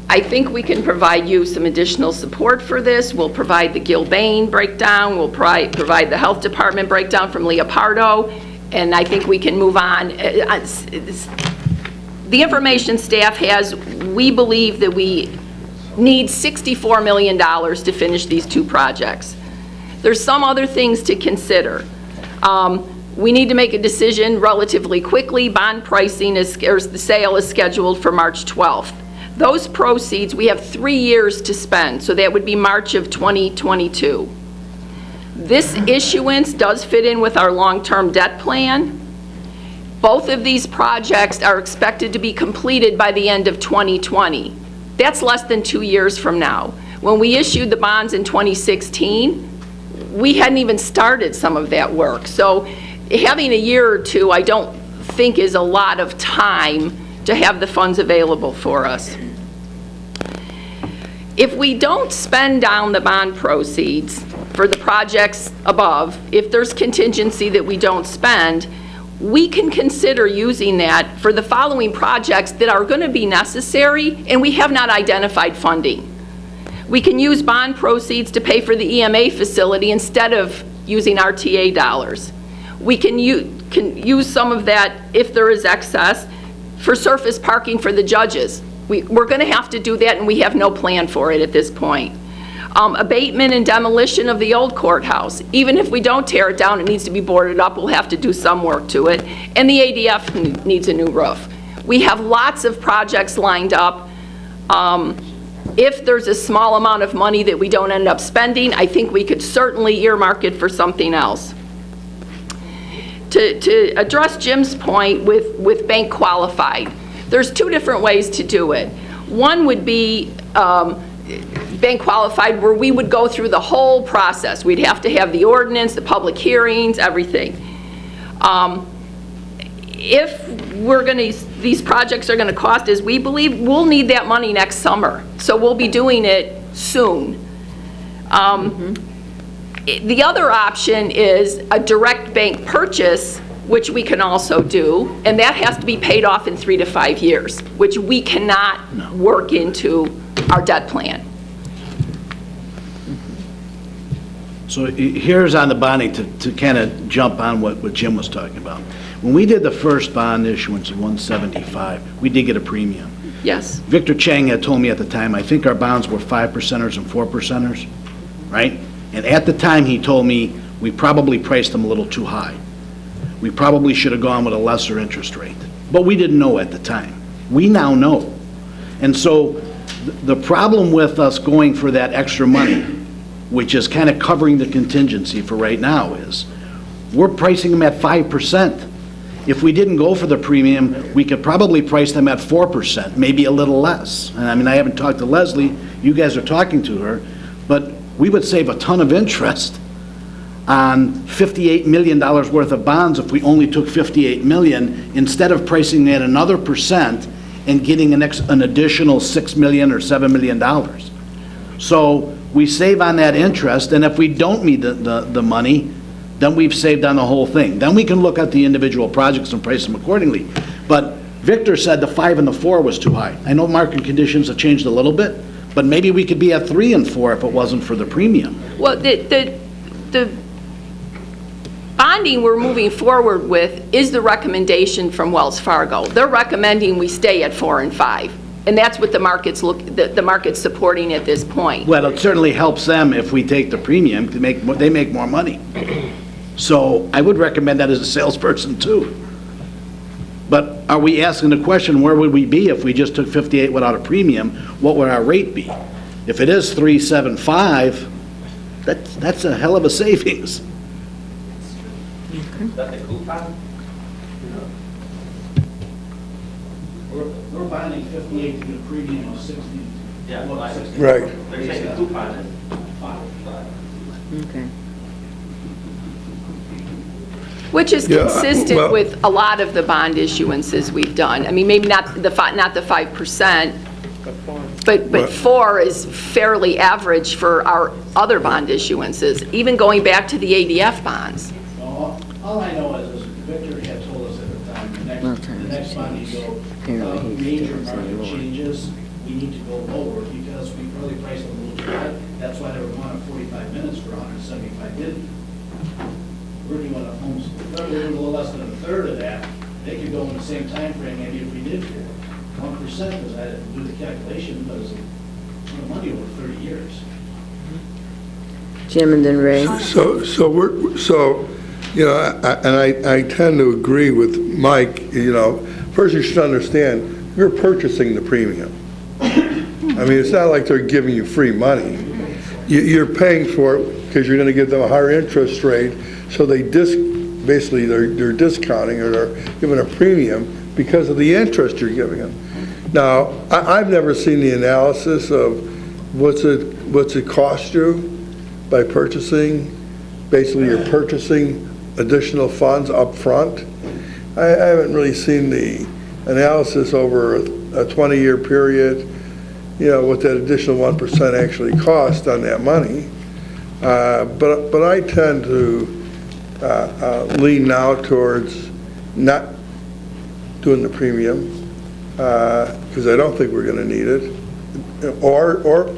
I think we can provide you some additional support for this. We'll provide the Gilbane breakdown, we'll provide the Health Department breakdown from Leopardo, and I think we can move on. The information staff has, we believe that we need $64 million to finish these 2 projects. There's some other things to consider. We need to make a decision relatively quickly. Bond pricing or the sale is scheduled for March 12th. Those proceeds, we have 3 years to spend, so that would be March of 2022. This issuance does fit in with our long-term debt plan. Both of these projects are expected to be completed by the end of 2020. That's less than 2 years from now. When we issued the bonds in 2016, we hadn't even started some of that work. So having a year or 2, I don't think is a lot of time to have the funds available for us. If we don't spend down the bond proceeds for the projects above, if there's contingency that we don't spend, we can consider using that for the following projects that are going to be necessary and we have not identified funding. We can use bond proceeds to pay for the EMA facility instead of using RTA dollars. We can use some of that, if there is excess, for surface parking for the judges. We're going to have to do that, and we have no plan for it at this point. Abatement and demolition of the old courthouse. Even if we don't tear it down, it needs to be boarded up. We'll have to do some work to it. And the ADF needs a new roof. We have lots of projects lined up. If there's a small amount of money that we don't end up spending, I think we could certainly earmark it for something else. To address Jim's point with bank qualified, there's 2 different ways to do it. One would be bank qualified, where we would go through the whole process. We'd have to have the ordinance, the public hearings, everything. If these projects are gonna cost, as we believe, we'll need that money next summer. So we'll be doing it soon. The other option is a direct bank purchase, which we can also do, and that has to be paid off in 3 to 5 years, which we cannot work into our debt plan. So here's on the bonding, to kind of jump on what Jim was talking about. When we did the first bond issuance of 175, we did get a premium. Yes. Victor Chang had told me at the time, I think our bonds were 5%ers and 4%ers, right? And at the time, he told me we probably priced them a little too high. We probably should have gone with a lesser interest rate. But we didn't know at the time. We now know. And so the problem with us going for that extra money, which is kind of covering the contingency for right now, is we're pricing them at 5%. If we didn't go for the premium, we could probably price them at 4%, maybe a little less. And I mean, I haven't talked to Leslie, you guys are talking to her, but we would save a ton of interest on $58 million worth of bonds if we only took $58 million instead of pricing at another percent and getting an additional $6 million or $7 million. So we save on that interest, and if we don't need the money, then we've saved on the whole thing. Then we can look at the individual projects and price them accordingly. But Victor said the 5 and the 4 was too high. I know market conditions have changed a little bit, but maybe we could be at 3 and 4 if it wasn't for the premium. Well, the bonding we're moving forward with is the recommendation from Wells Fargo. They're recommending we stay at 4 and 5. And that's what the market's the market's supporting at this point. Well, it certainly helps them if we take the premium to they make more money. So I would recommend that as a salesperson too. But are we asking the question, where would we be if we just took 58 without a premium? What would our rate be? If it is 375, that's a hell of a savings. Is that the coupon? We're bonding 58 to get a premium of 60. Yeah. Right. They're saying the coupon is 5. Okay. Which is Yeah, consistent well- with a lot of the bond issuances we've done. I mean, maybe not the 5%, but 4 is fairly average for our other bond issuances, even going back to the ADF bonds. All I know is Victor had told us at the time, the next bond you go, major market changes, we need to go lower because we probably priced them a little too high. That's why they were wanting 45 minutes for 175 million. We're doing a homes, we're doing a little less than a third of that. They could go in the same time frame maybe if we did 1%, because I didn't do the calculation, but it's a ton of money over 30 years. Jim and then Ray. So you know, I tend to agree with Mike, you know, first you should understand, you're purchasing the premium. I mean, it's not like they're giving you free money. You're paying for it because you're going to give them a higher interest rate, so basically they're discounting or they're giving a premium because of the interest you're giving them. Now, I've never seen the analysis of what's it cost you by purchasing, basically you're purchasing additional funds up front. I haven't really seen the analysis over a 20-year period, you know, what that additional 1% actually cost on that money. But I tend to lean now towards not doing the premium because I don't think we're going to need it, or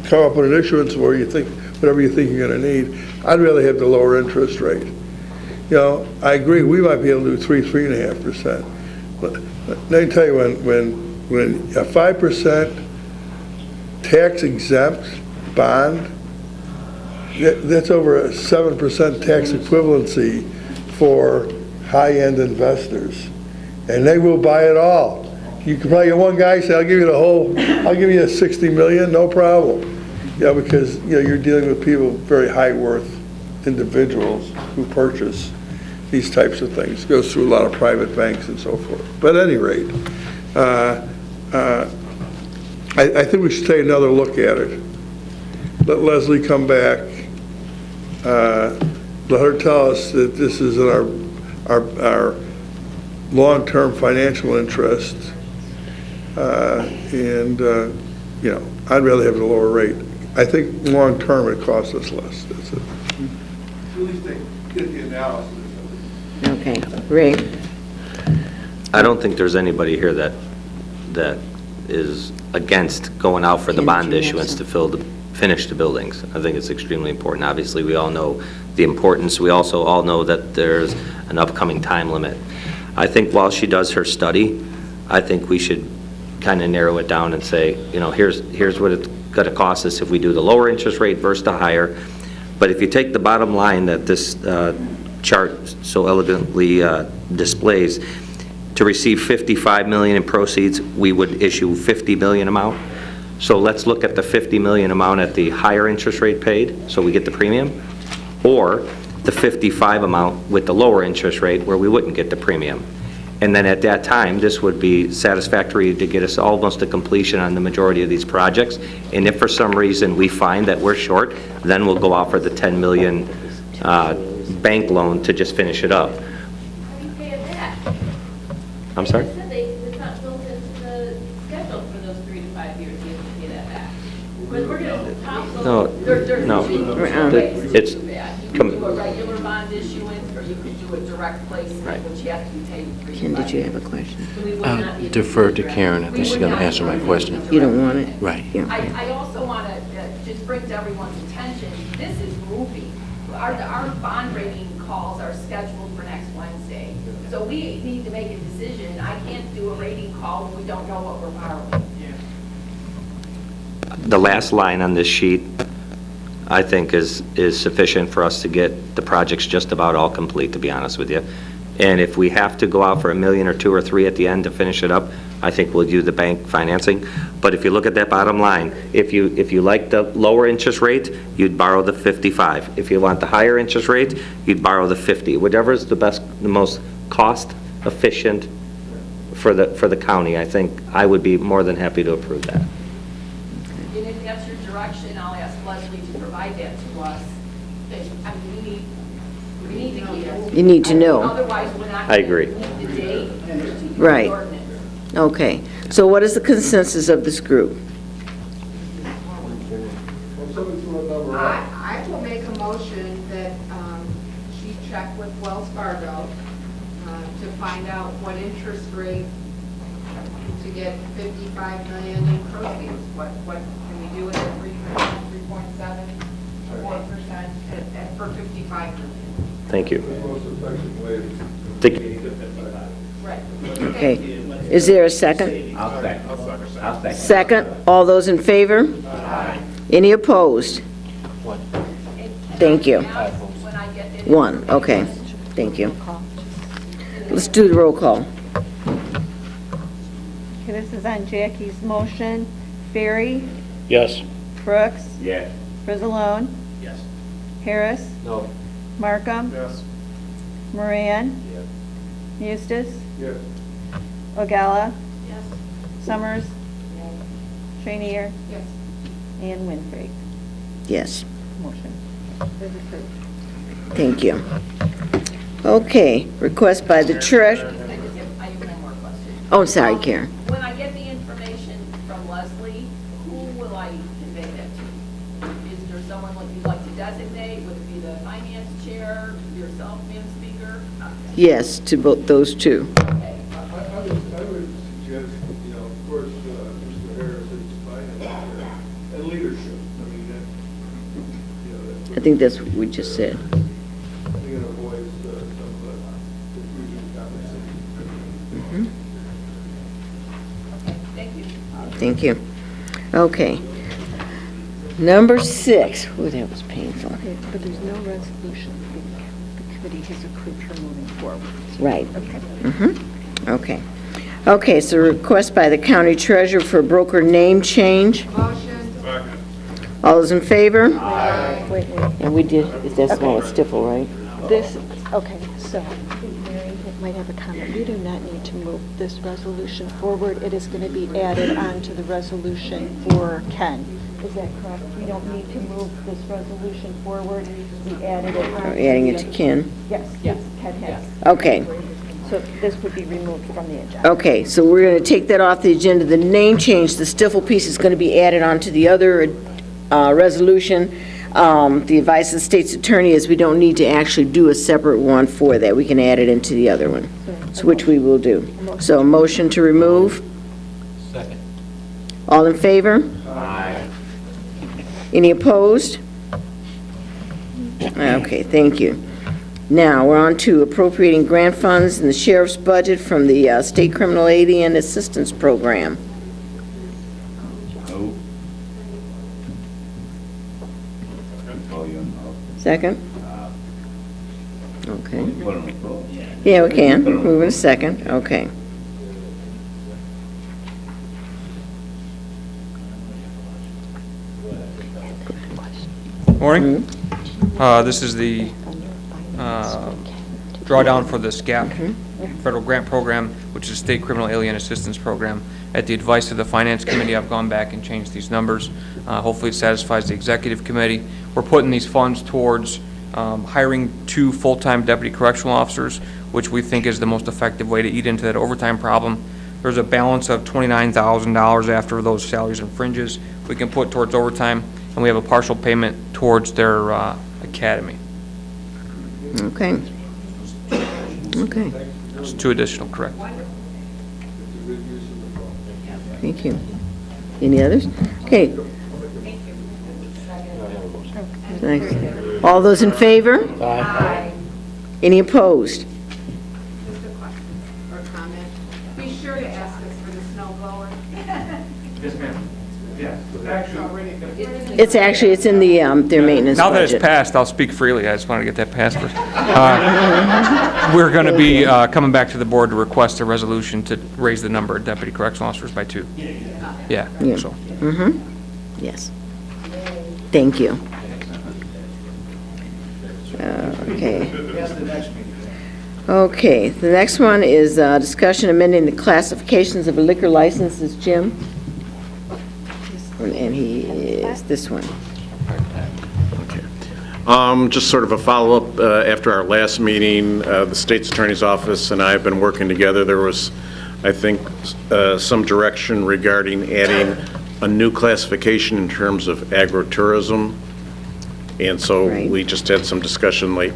come up with an issuance where you think whatever you think you're going to need. I'd rather have the lower interest rate. You know, I agree, we might be able to do 3.5%. But let me tell you, when a 5% tax exempt bond, that's over a 7% tax equivalency for high-end investors. And they will buy it all. You can probably get one guy say, I'll give you I'll give you 60 million, no problem. You know, because, you know, you're dealing with people, very high worth individuals who purchase these types of things. It goes through a lot of private banks and so forth. But at any rate, I think we should take another look at it. Let Leslie come back. Let her tell us that this is in our long-term financial interest. And you know, I'd rather have a lower rate. I think long-term it costs us less. That's it. At least they get the analysis. Okay. Ray? I don't think there's anybody here that is against going out for the bond issuance to finish the buildings. I think it's extremely important. Obviously, we all know the importance. We also all know that there's an upcoming time limit. I think while she does her study, I think we should kind of narrow it down and say, you know, here's what it's going to cost us if we do the lower interest rate versus the higher. But if you take the bottom line that this chart so elegantly displays, to receive 55 million in proceeds, we would issue 50 million amount. So let's look at the 50 million amount at the higher interest rate paid, so we get the premium, or the 55 amount with the lower interest rate where we wouldn't get the premium. And then at that time, this would be satisfactory to get us almost to completion on the majority of these projects. And if for some reason we find that we're short, then we'll go out for the 10 million bank loan to just finish it up. I'm sorry? They said it's not built into the schedule for those 3 to 5 years, you have to pay that back. But we're going to No, no. It's You can do a regular bond issuance, or you could do a direct placement, which you have to be paid. Ken, did you have a question? I'll defer to Karen. I think she's going to answer my question. You don't want it? Right. Yeah. I also want to just bring to everyone's attention, this is moving. Our bond rating calls are scheduled for next Wednesday. So we need to make a decision. I can't do a rating call if we don't know what we're borrowing. the last line on this sheet, I think is sufficient for us to get the projects just about all complete, to be honest with you. And if we have to go out for $1 million or $2 or $3 at the end to finish it up, I think we'll do the bank financing. But if you look at that bottom line, if you like the lower interest rate, you'd borrow the 55. If you want the higher interest rate, you'd borrow the 50. Whatever is the most cost efficient for the county, I think I would be more than happy to approve that. And if that's your direction, I'll ask Leslie to provide that to us. I mean, we need to keep it. You need to know. Otherwise, we're not I going agree. to meet the date. Right. Okay. So what is the consensus of this group? I will make a motion that she check with Wells Fargo to find out what interest rate to get 55 million in proceeds. What can we do it at 3.7, 1% for 55 million? Thank you. Right. Okay. Is there a second? I'll second. Second. All those in favor? Any opposed? Thank you. One, okay. Thank you. Let's do the roll call. Okay, this is on Jackie's motion. Ferry, Yes. Brooks, Yes. Frizzalone, Yes. Harris, No. Markham, Yes. Moran, Yes. Eustace, Yes. Ogalla, Yes. Summers, Trainier, Yes. and Winfrey. Yes. Motion is approved. Thank you. Okay, request by the treasurer. I have one more question. Oh, I'm sorry, Karen. When I get the information from Leslie, who will I convey that to? Is there someone that you'd like to designate? Would it be the finance chair, yourself, Madam Speaker? Yes, to both those two. I would suggest, of course, Mr. Harris is the finance chair, and leadership. I mean, I think that's what we just said. I think it avoids some confusion and conversation. Thank you. Thank you. Okay. Number 6. Oh, that was painful. But there's no resolution. The committee has approved her moving forward. Right. Okay. Okay. Okay, so request by the county treasurer for broker name change. Motion. All those in favor? Wait. And we did, that's the one with Stifel, right? This, okay, so, Mary might have a comment. We do not need to move this resolution forward. It is going to be added onto the resolution for Ken. Is that correct? We don't need to move this resolution forward. We added it on. Adding it to Ken? Yes, Ken has. Okay. So this would be removed from the agenda. Okay, so we're going to take that off the agenda. The name change, the Stifel piece is going to be added onto the other resolution. The advice of the state's attorney is we don't need to actually do a separate one for that. We can add it into the other one, so which we will do. So a motion to remove. Second. All in favor? Aye. Any opposed? Okay, thank you. Now, we're on to appropriating grant funds in the sheriff's budget from the State Criminal Aid and Assistance Program. No. Oh, you know. Second? Okay. Put on the floor. Yeah, we can. Move in a second. Okay. Morning. This is the drawdown for the SCAP Federal Grant Program, which is State Criminal Alien Assistance Program. At the advice of the Finance Committee, I've gone back and changed these numbers. Hopefully it satisfies the Executive Committee. We're putting these funds towards hiring 2 full-time deputy correctional officers, which we think is the most effective way to eat into that overtime problem. There's a balance of $29,000 after those salaries and fringes we can put towards overtime, and we have a partial payment towards their academy. Okay. Okay. It's 2 additional, correct. Thank you. Any others? Okay. Thanks. All those in favor? Aye. Any opposed? Just a question or comment. Be sure to ask us for the snow blower. Yes, ma'am. Yes, actually, It's It's actually, it's in the, their maintenance Now that it's budget. passed, I'll speak freely. I just want to get that passed first. We're going to be coming back to the board to request a resolution to raise the number of deputy correctional officers by 2. Yeah, so. Yes. Thank you. Okay. Okay, the next one is discussion amending the classifications of liquor licenses, Jim. And he is this one. Just sort of a follow-up after our last meeting, the State's Attorney's Office and I have been working together. There was, I think, some direction regarding adding a new classification in terms of agritourism. And so we just had some discussion late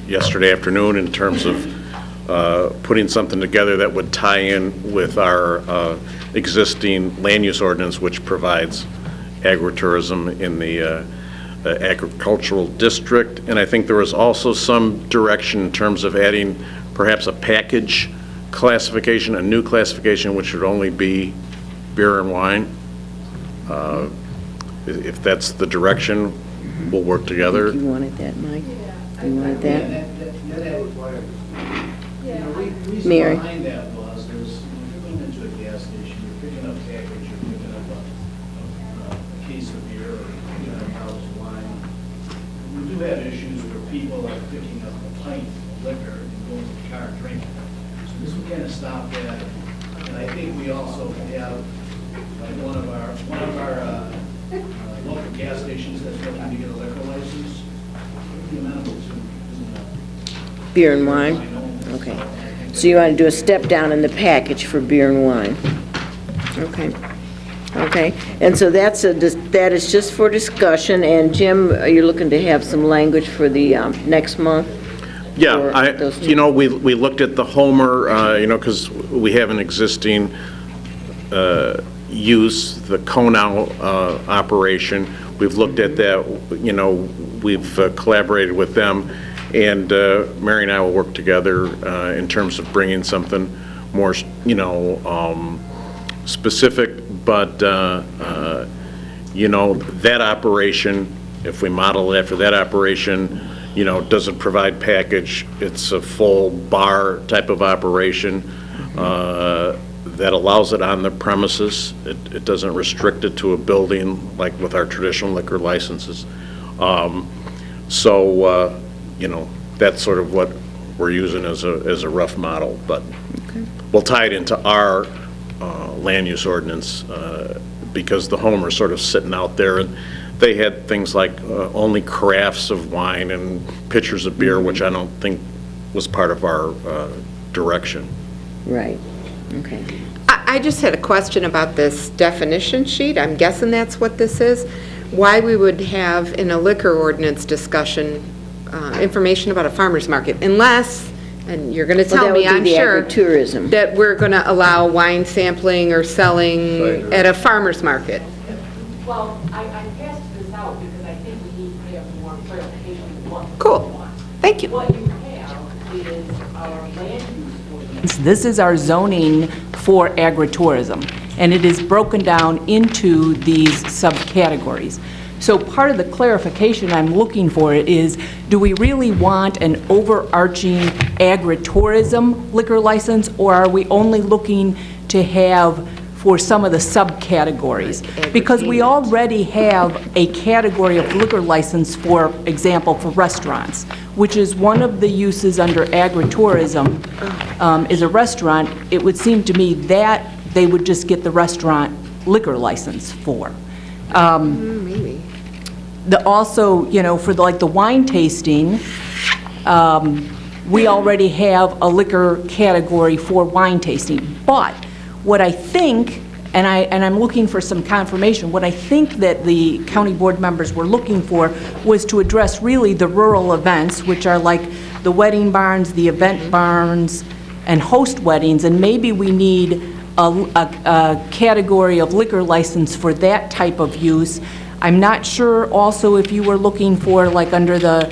yesterday afternoon in terms of putting something together that would tie in with our existing land use ordinance, which provides agritourism in the agricultural district. And I think there was also some direction in terms of adding perhaps a package classification, a new classification, which would only be beer and wine. If that's the direction, we'll work together. You wanted that, Mike? You wanted that? Mary? Behind that was, there's, when you're going into a gas station, you're picking up package, you're picking up a case of beer, or picking up a bottle of wine. We do have issues where people are picking up a pint of liquor and going to the car and drinking. So this would kind of stop that. And I think we also have, like, one of our local gas stations that's looking to get a liquor license. Would be amenable to Beer and wine? Okay. So you want to do a step down in the package for beer and wine? Okay. Okay. And so that is just for discussion, and Jim, are you looking to have some language for the next month? Yeah, you know, we looked at the Homer, you know, because we have an existing use, the Conal operation. We've looked at that, you know, we've collaborated with them, and Mary and I will work together in terms of bringing something more, you know, specific, but, you know, that operation, if we model it after that operation, you know, doesn't provide package. It's a full bar type of operation that allows it on the premises. It doesn't restrict it to a building like with our traditional liquor licenses. So, you know, that's sort of what we're using as a rough model, but we'll tie it into our land use ordinance because the Homer's sort of sitting out there, and they had things like only carafes of wine and pitchers of beer, which I don't think was part of our direction. Right. Okay. I just had a question about this definition sheet. I'm guessing that's what this is. Why we would have in a liquor ordinance discussion information about a farmer's market, unless, and you're going to tell me, I'm sure, that we're going to allow wine sampling or selling at a farmer's market. Well, I passed this out because I think we need to have more clarification of what Cool. Thank you. What you have is our land use ordinance. This is our zoning for agritourism, and it is broken down into these subcategories. So part of the clarification I'm looking for is, do we really want an overarching agritourism liquor license, or are we only looking to have for some of the subcategories? Because we already have a category of liquor license, for example, for restaurants, which is one of the uses under agritourism, is a restaurant. It would seem to me that they would just get the restaurant liquor license for. Maybe. Also, you know, for like the wine tasting, we already have a liquor category for wine tasting. But what I think, and I'm looking for some confirmation, what I think that the county board members were looking for was to address really the rural events, which are like the wedding barns, the event barns, and host weddings, and maybe we need a category of liquor license for that type of use. I'm not sure also if you were looking for like under the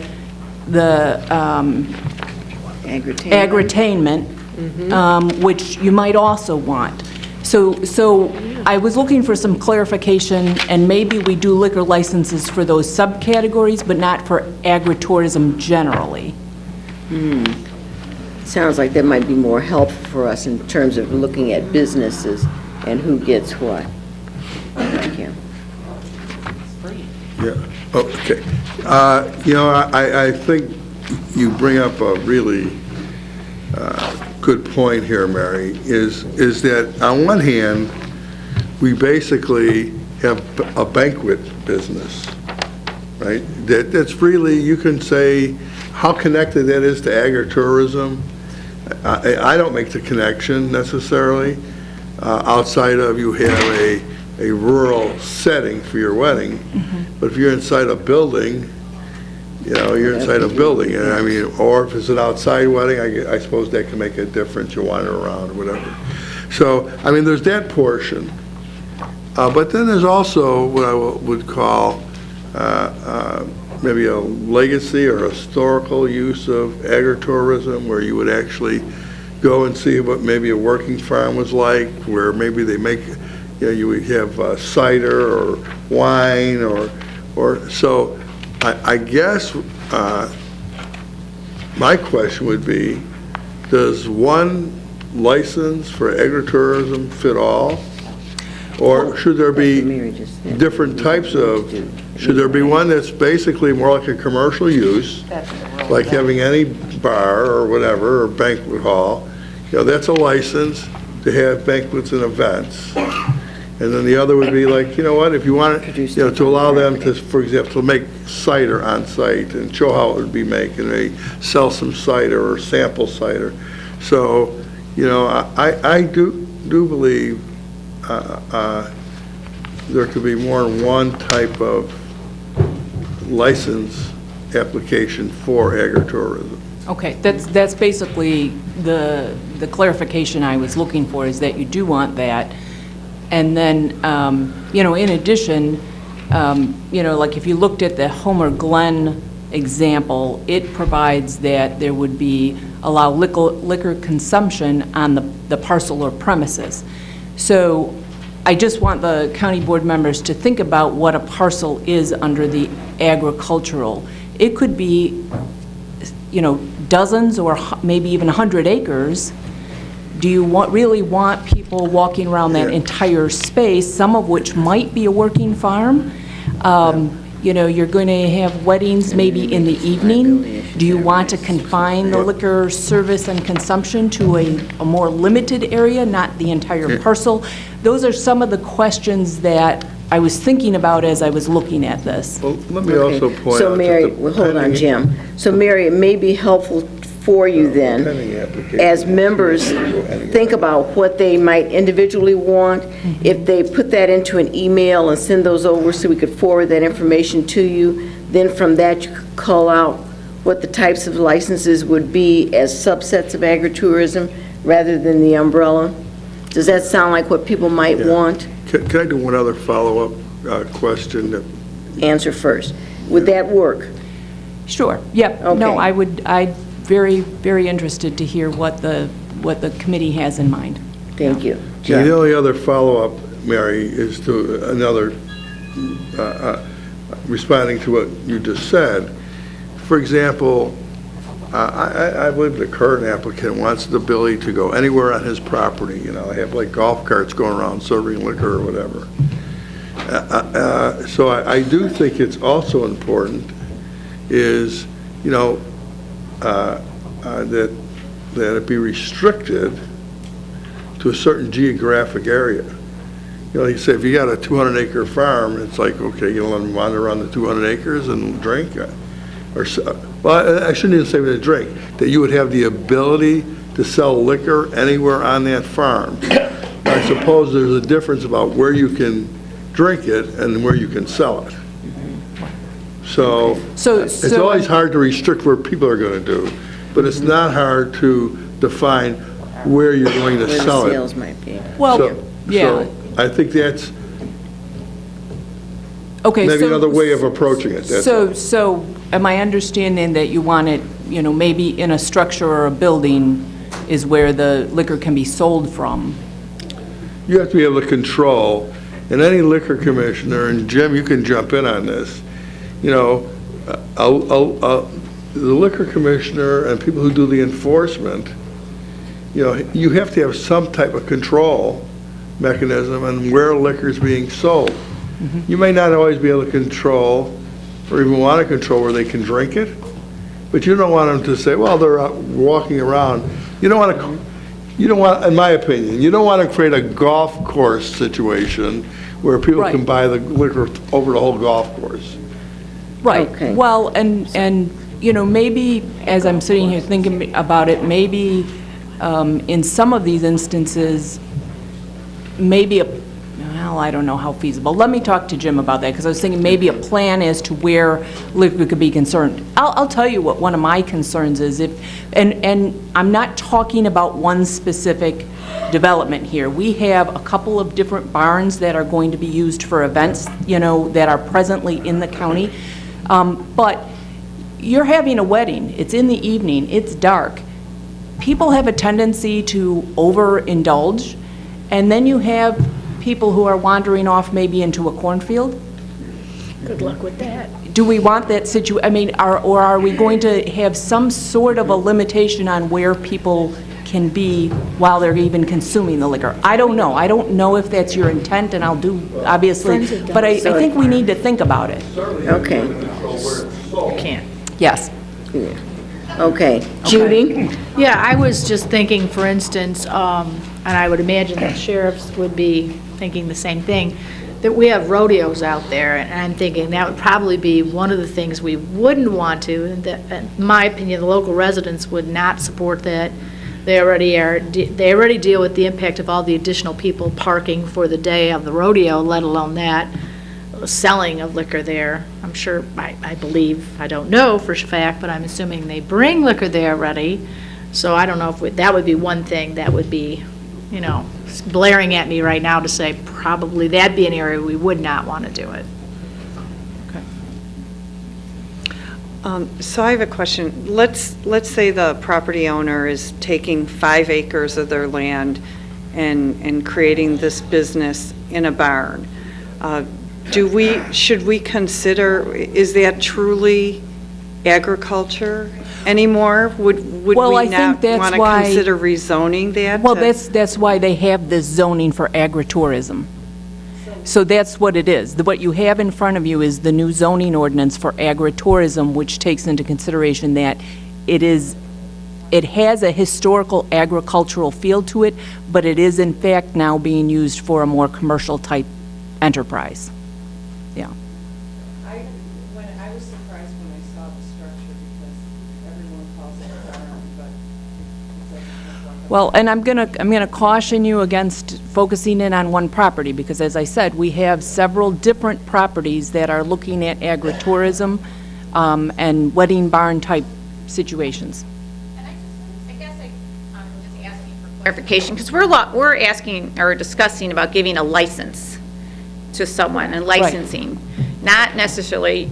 agritainment, which you might also want. So I was looking for some clarification, and maybe we do liquor licenses for those subcategories, but not for agritourism generally. Sounds like that might be more helpful for us in terms of looking at businesses and who gets what. Thank you. Yeah, okay. I think you bring up a really good point here, Mary, is that on one hand, we basically have a banquet business, right? That's really, you can say, how connected that is to agritourism. I don't make the connection necessarily. Outside of you have a rural setting for your wedding, but if you're inside a building, you're inside a building, and I mean, or if it's an outside wedding, I suppose that can make a difference. You wander around or whatever. So, I mean, there's that portion. But then there's also what I would call maybe a legacy or historical use of agritourism, where you would actually go and see what maybe a working farm was like, where maybe they make, you would have cider or wine or so. I guess my question would be, does one license for agritourism fit all? Or should there be different types of, should there be one that's basically more like a commercial use, like having any bar or whatever, or banquet hall, that's a license to have banquets and events. And then the other would be like, if you want to allow them to, for example, to make cider on site and show how it would be made, and they sell some cider or sample cider. So, I do believe there could be more than one type of license application for agritourism. Okay, that's basically the clarification I was looking for, is that you do want that. And then, in addition, like if you looked at the Homer Glen example, it provides that there would be allow liquor consumption on the parcel or premises. So I just want the county board members to think about what a parcel is under the agricultural. It could be, dozens or maybe even 100 acres. Do you really want people walking around that entire space, some of which might be a working farm? You're going to have weddings maybe in the evening. Do you want to confine the liquor service and consumption to a more limited area, not the entire parcel? Those are some of the questions that I was thinking about as I was looking at this. Well, let me also point So out Mary, that hold on, Jim. So Mary, it may be helpful for you then, as members think about what they might individually want, if they put that into an email and send those over so we could forward that information to you, then from that you could call out what the types of licenses would be as subsets of agritourism rather than the umbrella. Does that sound like what people might want? Can I do one other follow-up question? Answer first. Would that work? Sure, yep. Okay. No, I'd very, very interested to hear what the committee has in mind. Thank you. Yeah, the only other follow-up, Mary, is to another, responding to what you just said. For example, I believe the current applicant wants the ability to go anywhere on his property. Have like golf carts going around serving liquor or whatever. So I do think it's also important is, that it be restricted to a certain geographic area. You say if you got a 200-acre farm, it's like, okay, you let them wander around the 200 acres and drink. Well, I shouldn't even say to drink, that you would have the ability to sell liquor anywhere on that farm. I suppose there's a difference about where you can drink it and where you can sell it. So it's always hard to restrict where people are going to do, but it's not hard to define where you're going to sell it. Where the sales might be. Well, So I think that's okay, maybe another way of approaching it. That's all. So am I understanding that you want it, maybe in a structure or a building is where the liquor can be sold from? you have to be able to control, and any liquor commissioner, and Jim, you can jump in on this, you know, the liquor commissioner and people who do the enforcement, you know, you have to have some type of control mechanism on where liquor is being sold. You may not always be able to control, or even want to control where they can drink it, but you don't want them to say, well, they're out walking around. You don't want, in my opinion, you don't want to create a golf course situation where people can buy the liquor over the whole golf course. Right. Okay. Well, and, you know, maybe, as I'm sitting here thinking about it, maybe in some of these instances, maybe well, I don't know how feasible. Let me talk to Jim about that, because I was thinking maybe a plan as to where liquor could be concerned. I'll tell you what one of my concerns is, and I'm not talking about one specific development here. We have a couple of different barns that are going to be used for events, you know, that are presently in the county. But you're having a wedding, it's in the evening, it's dark. People have a tendency to overindulge, and then you have people who are wandering off maybe into a cornfield. Good luck with that. Do we want that I mean, or are we going to have some sort of a limitation on where people can be while they're even consuming the liquor? I don't know. I don't know if that's your intent, and I'll do, obviously, but I think we need to think about it. Okay. You can't. Yes. Okay. Judy? Yeah, I was just thinking, for instance, and I would imagine that sheriffs would be thinking the same thing, that we have rodeos out there, and I'm thinking that would probably be one of the things we wouldn't want to, and that, in my opinion, the local residents would not support that. They already deal with the impact of all the additional people parking for the day of the rodeo, let alone that, selling of liquor there. I'm sure, I believe, I don't know for a fact, but I'm assuming they bring liquor there already. So I don't know if that would be one thing that would be, you know, blaring at me right now to say probably that'd be an area we would not want to do it. So I have a question. Let's say the property owner is taking 5 acres of their land and creating this business in a barn. Should we consider, is that truly agriculture anymore? Would we not want to consider rezoning that? Well, that's why they have this zoning for agritourism. So that's what it is. What you have in front of you is the new zoning ordinance for agritourism, which takes into consideration that it has a historical agricultural feel to it, but it is in fact now being used for a more commercial type enterprise. Yeah. I was surprised when I saw the structure because everyone calls it a barn, but Well, and I'm gonna caution you against focusing in on one property, because as I said, we have several different properties that are looking at agritourism and wedding barn type situations. I guess I'm just asking for clarification, because we're asking or discussing about giving a license to someone and licensing, not necessarily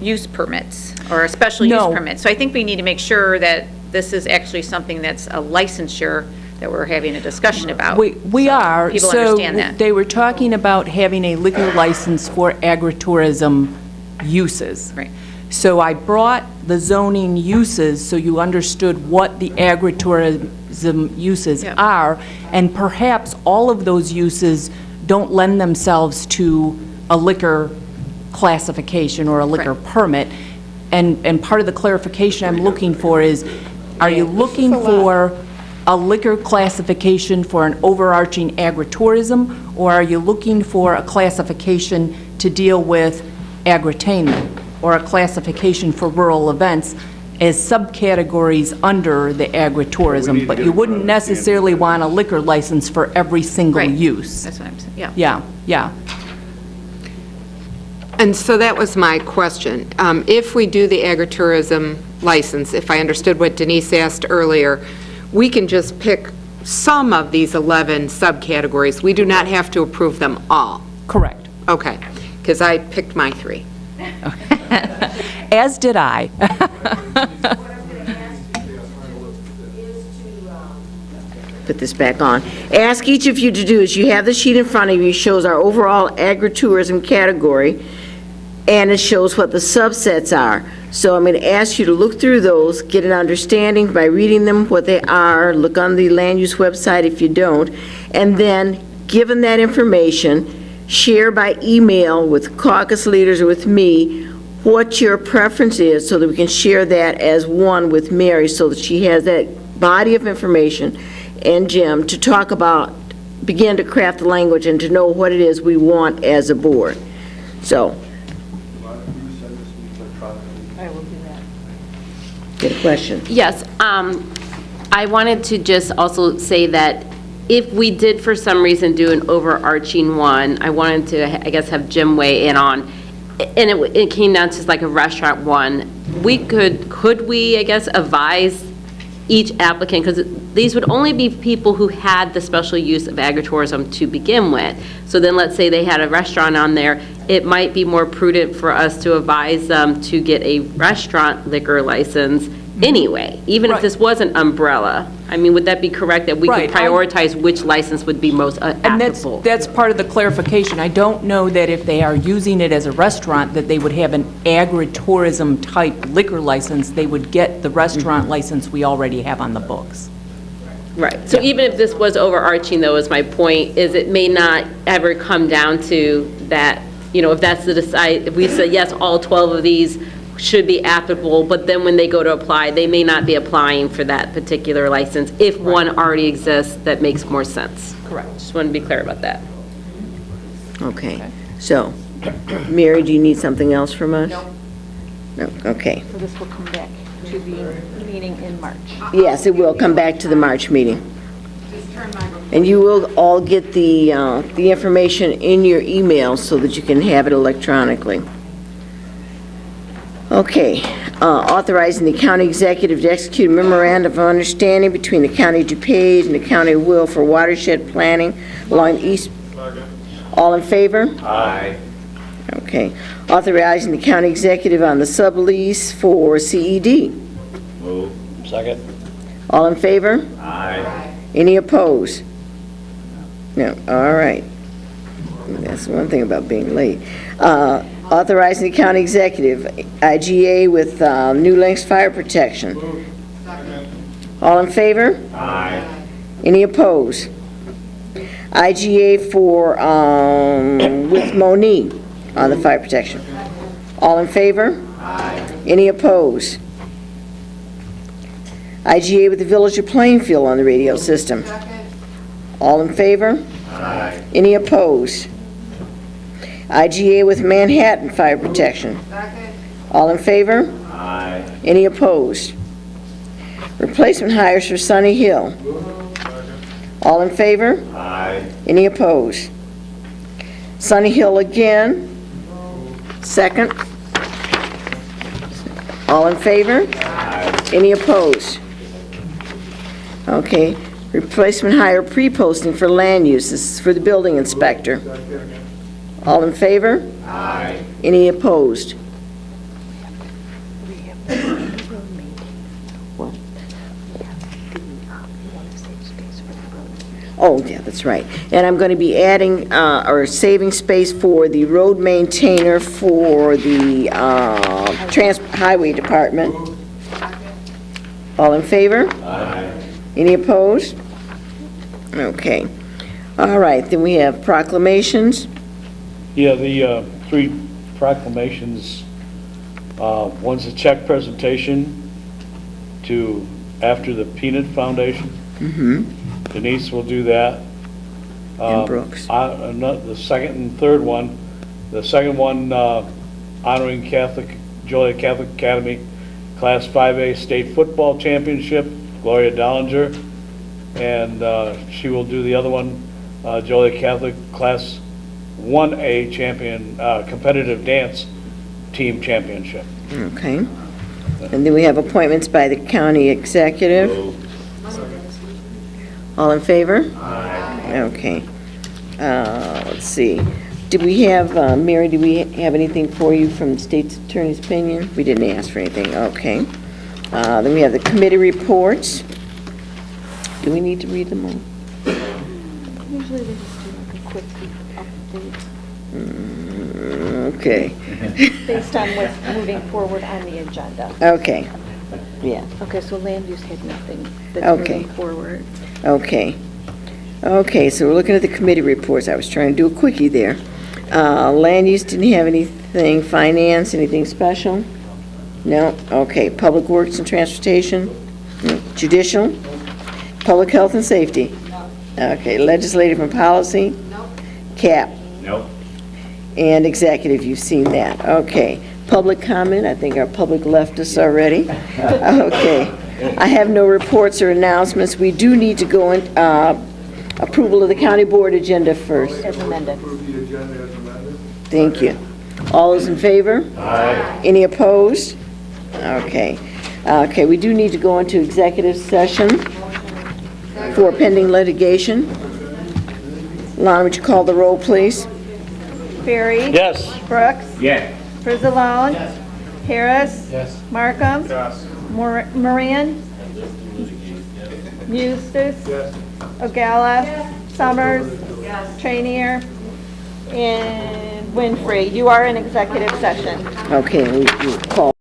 use permits or a special use permit. So I think we need to make sure that this is actually something that's a licensure that we're having a discussion about. We are. People understand that. So they were talking about having a liquor license for agritourism uses. Right. So I brought the zoning uses so you understood what the agritourism uses are, and perhaps all of those uses don't lend themselves to a liquor classification or a liquor permit. And part of the clarification I'm looking for is, are you looking for a liquor classification for an overarching agritourism, or are you looking for a classification to deal with agritainment, or a classification for rural events as subcategories under the agritourism? But you wouldn't necessarily want a liquor license for every single use. That's what I'm saying, yeah. Yeah, yeah. And so that was my question. If we do the agritourism license, if I understood what Denise asked earlier, we can just pick some of these 11 subcategories. We do not have to approve them all. Correct. Okay, because I picked my 3. As did I. put this back on. Ask each of you to do is, you have the sheet in front of you, shows our overall agritourism category, and it shows what the subsets are. So I'm going to ask you to look through those, get an understanding by reading them, what they are, look on the land use website if you don't, and then, given that information, share by email with caucus leaders or with me what your preference is, so that we can share that as one with Mary, so that she has that body of information, and Jim, to talk about, begin to craft the language and to know what it is we want as a board. So. I will do that. Good question. Yes, I wanted to just also say that if we did for some reason do an overarching one, I wanted to, I guess, have Jim weigh in on, and it came down to like a restaurant one, could we, I guess, advise each applicant, because these would only be people who had the special use of agritourism to begin with. So then let's say they had a restaurant on there, it might be more prudent for us to advise them to get a restaurant liquor license anyway, even if this wasn't umbrella. I mean, would that be correct, that we could prioritize which license would be most applicable? And that's part of the clarification. I don't know that if they are using it as a restaurant, that they would have an agritourism-type liquor license. They would get the restaurant license we already have on the books. Right. So even if this was overarching, though, is my point, is it may not ever come down to that, if that's the decide, if we say, yes, all 12 of these should be applicable, but then when they go to apply, they may not be applying for that particular license if one already exists that makes more sense. Correct. Just want to be clear about that. Okay. So, Mary, do you need something else from us? No. Okay. So this will come back to the meeting in March. Yes, it will come back to the March meeting. And you will all get the information in your email so that you can have it electronically. Okay, authorizing the county executive to execute a memorandum of understanding between the county of DuPage and the county of Will for watershed planning along the east. All in favor? Aye. Okay. Authorizing the county executive on the sublease for CED. Move. Second. All in favor? Aye. Any opposed? No, all right. That's one thing about being late. Authorizing the county executive, IGA with New Links Fire Protection. All in favor? Aye. Any opposed? IGA for, with Moni on the fire protection. All in favor? Aye. Any opposed? IGA with the Village of Plainfield on the radio system. All in favor? Aye. Any opposed? IGA with Manhattan Fire Protection. All in favor? Aye. Any opposed? Replacement hires for Sunny Hill. All in favor? Aye. Any opposed? Sunny Hill again. Second. All in favor? Aye. Any opposed? Okay. Replacement hire pre-posting for land use. This is for the building inspector. All in favor? Aye. Any opposed? Oh, yeah, that's right. And I'm going to be adding, or saving space for the road maintainer for the highway department. All in favor? Aye. Any opposed? Okay. All right, then we have proclamations. Yeah, the three proclamations, one's a check presentation to, after the Peanut Foundation. Mm-hmm. Denise will do that. And Brooks. The second and third one, the second one honoring Joliet Catholic Academy Class 5A State Football Championship, Gloria Dollinger, and she will do the other one, Joliet Catholic Class 1A champion, competitive dance team championship. Okay. And then we have appointments by the county executive. All in favor? Aye. Okay. Let's see. Did we have, Mary, do we have anything for you from the state's attorney's opinion? We didn't ask for anything. Okay. Then we have the committee reports. Do we need to read them all? Usually they just do like a quick update Okay. based on what's moving forward on the agenda. Okay. Yeah. Okay, so land use had nothing that's Okay. moving forward. Okay. Okay, so we're looking at the committee reports. I was trying to do a quickie there. Land use didn't have anything. Finance, anything special? No? Okay. Public Works and Transportation? No. Judicial? Public Health and Safety? Okay. Legislative and Policy? No. CAP? No. And Executive, you've seen that. Okay. Public comment, I think our public left us already. Okay. I have no reports or announcements. We do need to go in, approval of the county board agenda first. As amended. Thank you. All those in favor? Aye. Any opposed? Okay. Okay, we do need to go into executive session for pending litigation. Lana, would you call the roll, please? Barry? Yes. Brooks? Yes. Frizalone? Harris? Yes. Markham? Yes. Moran? Eustace? Ogala? Summers? Trainier? And Winfrey. You are in executive session. Okay, we call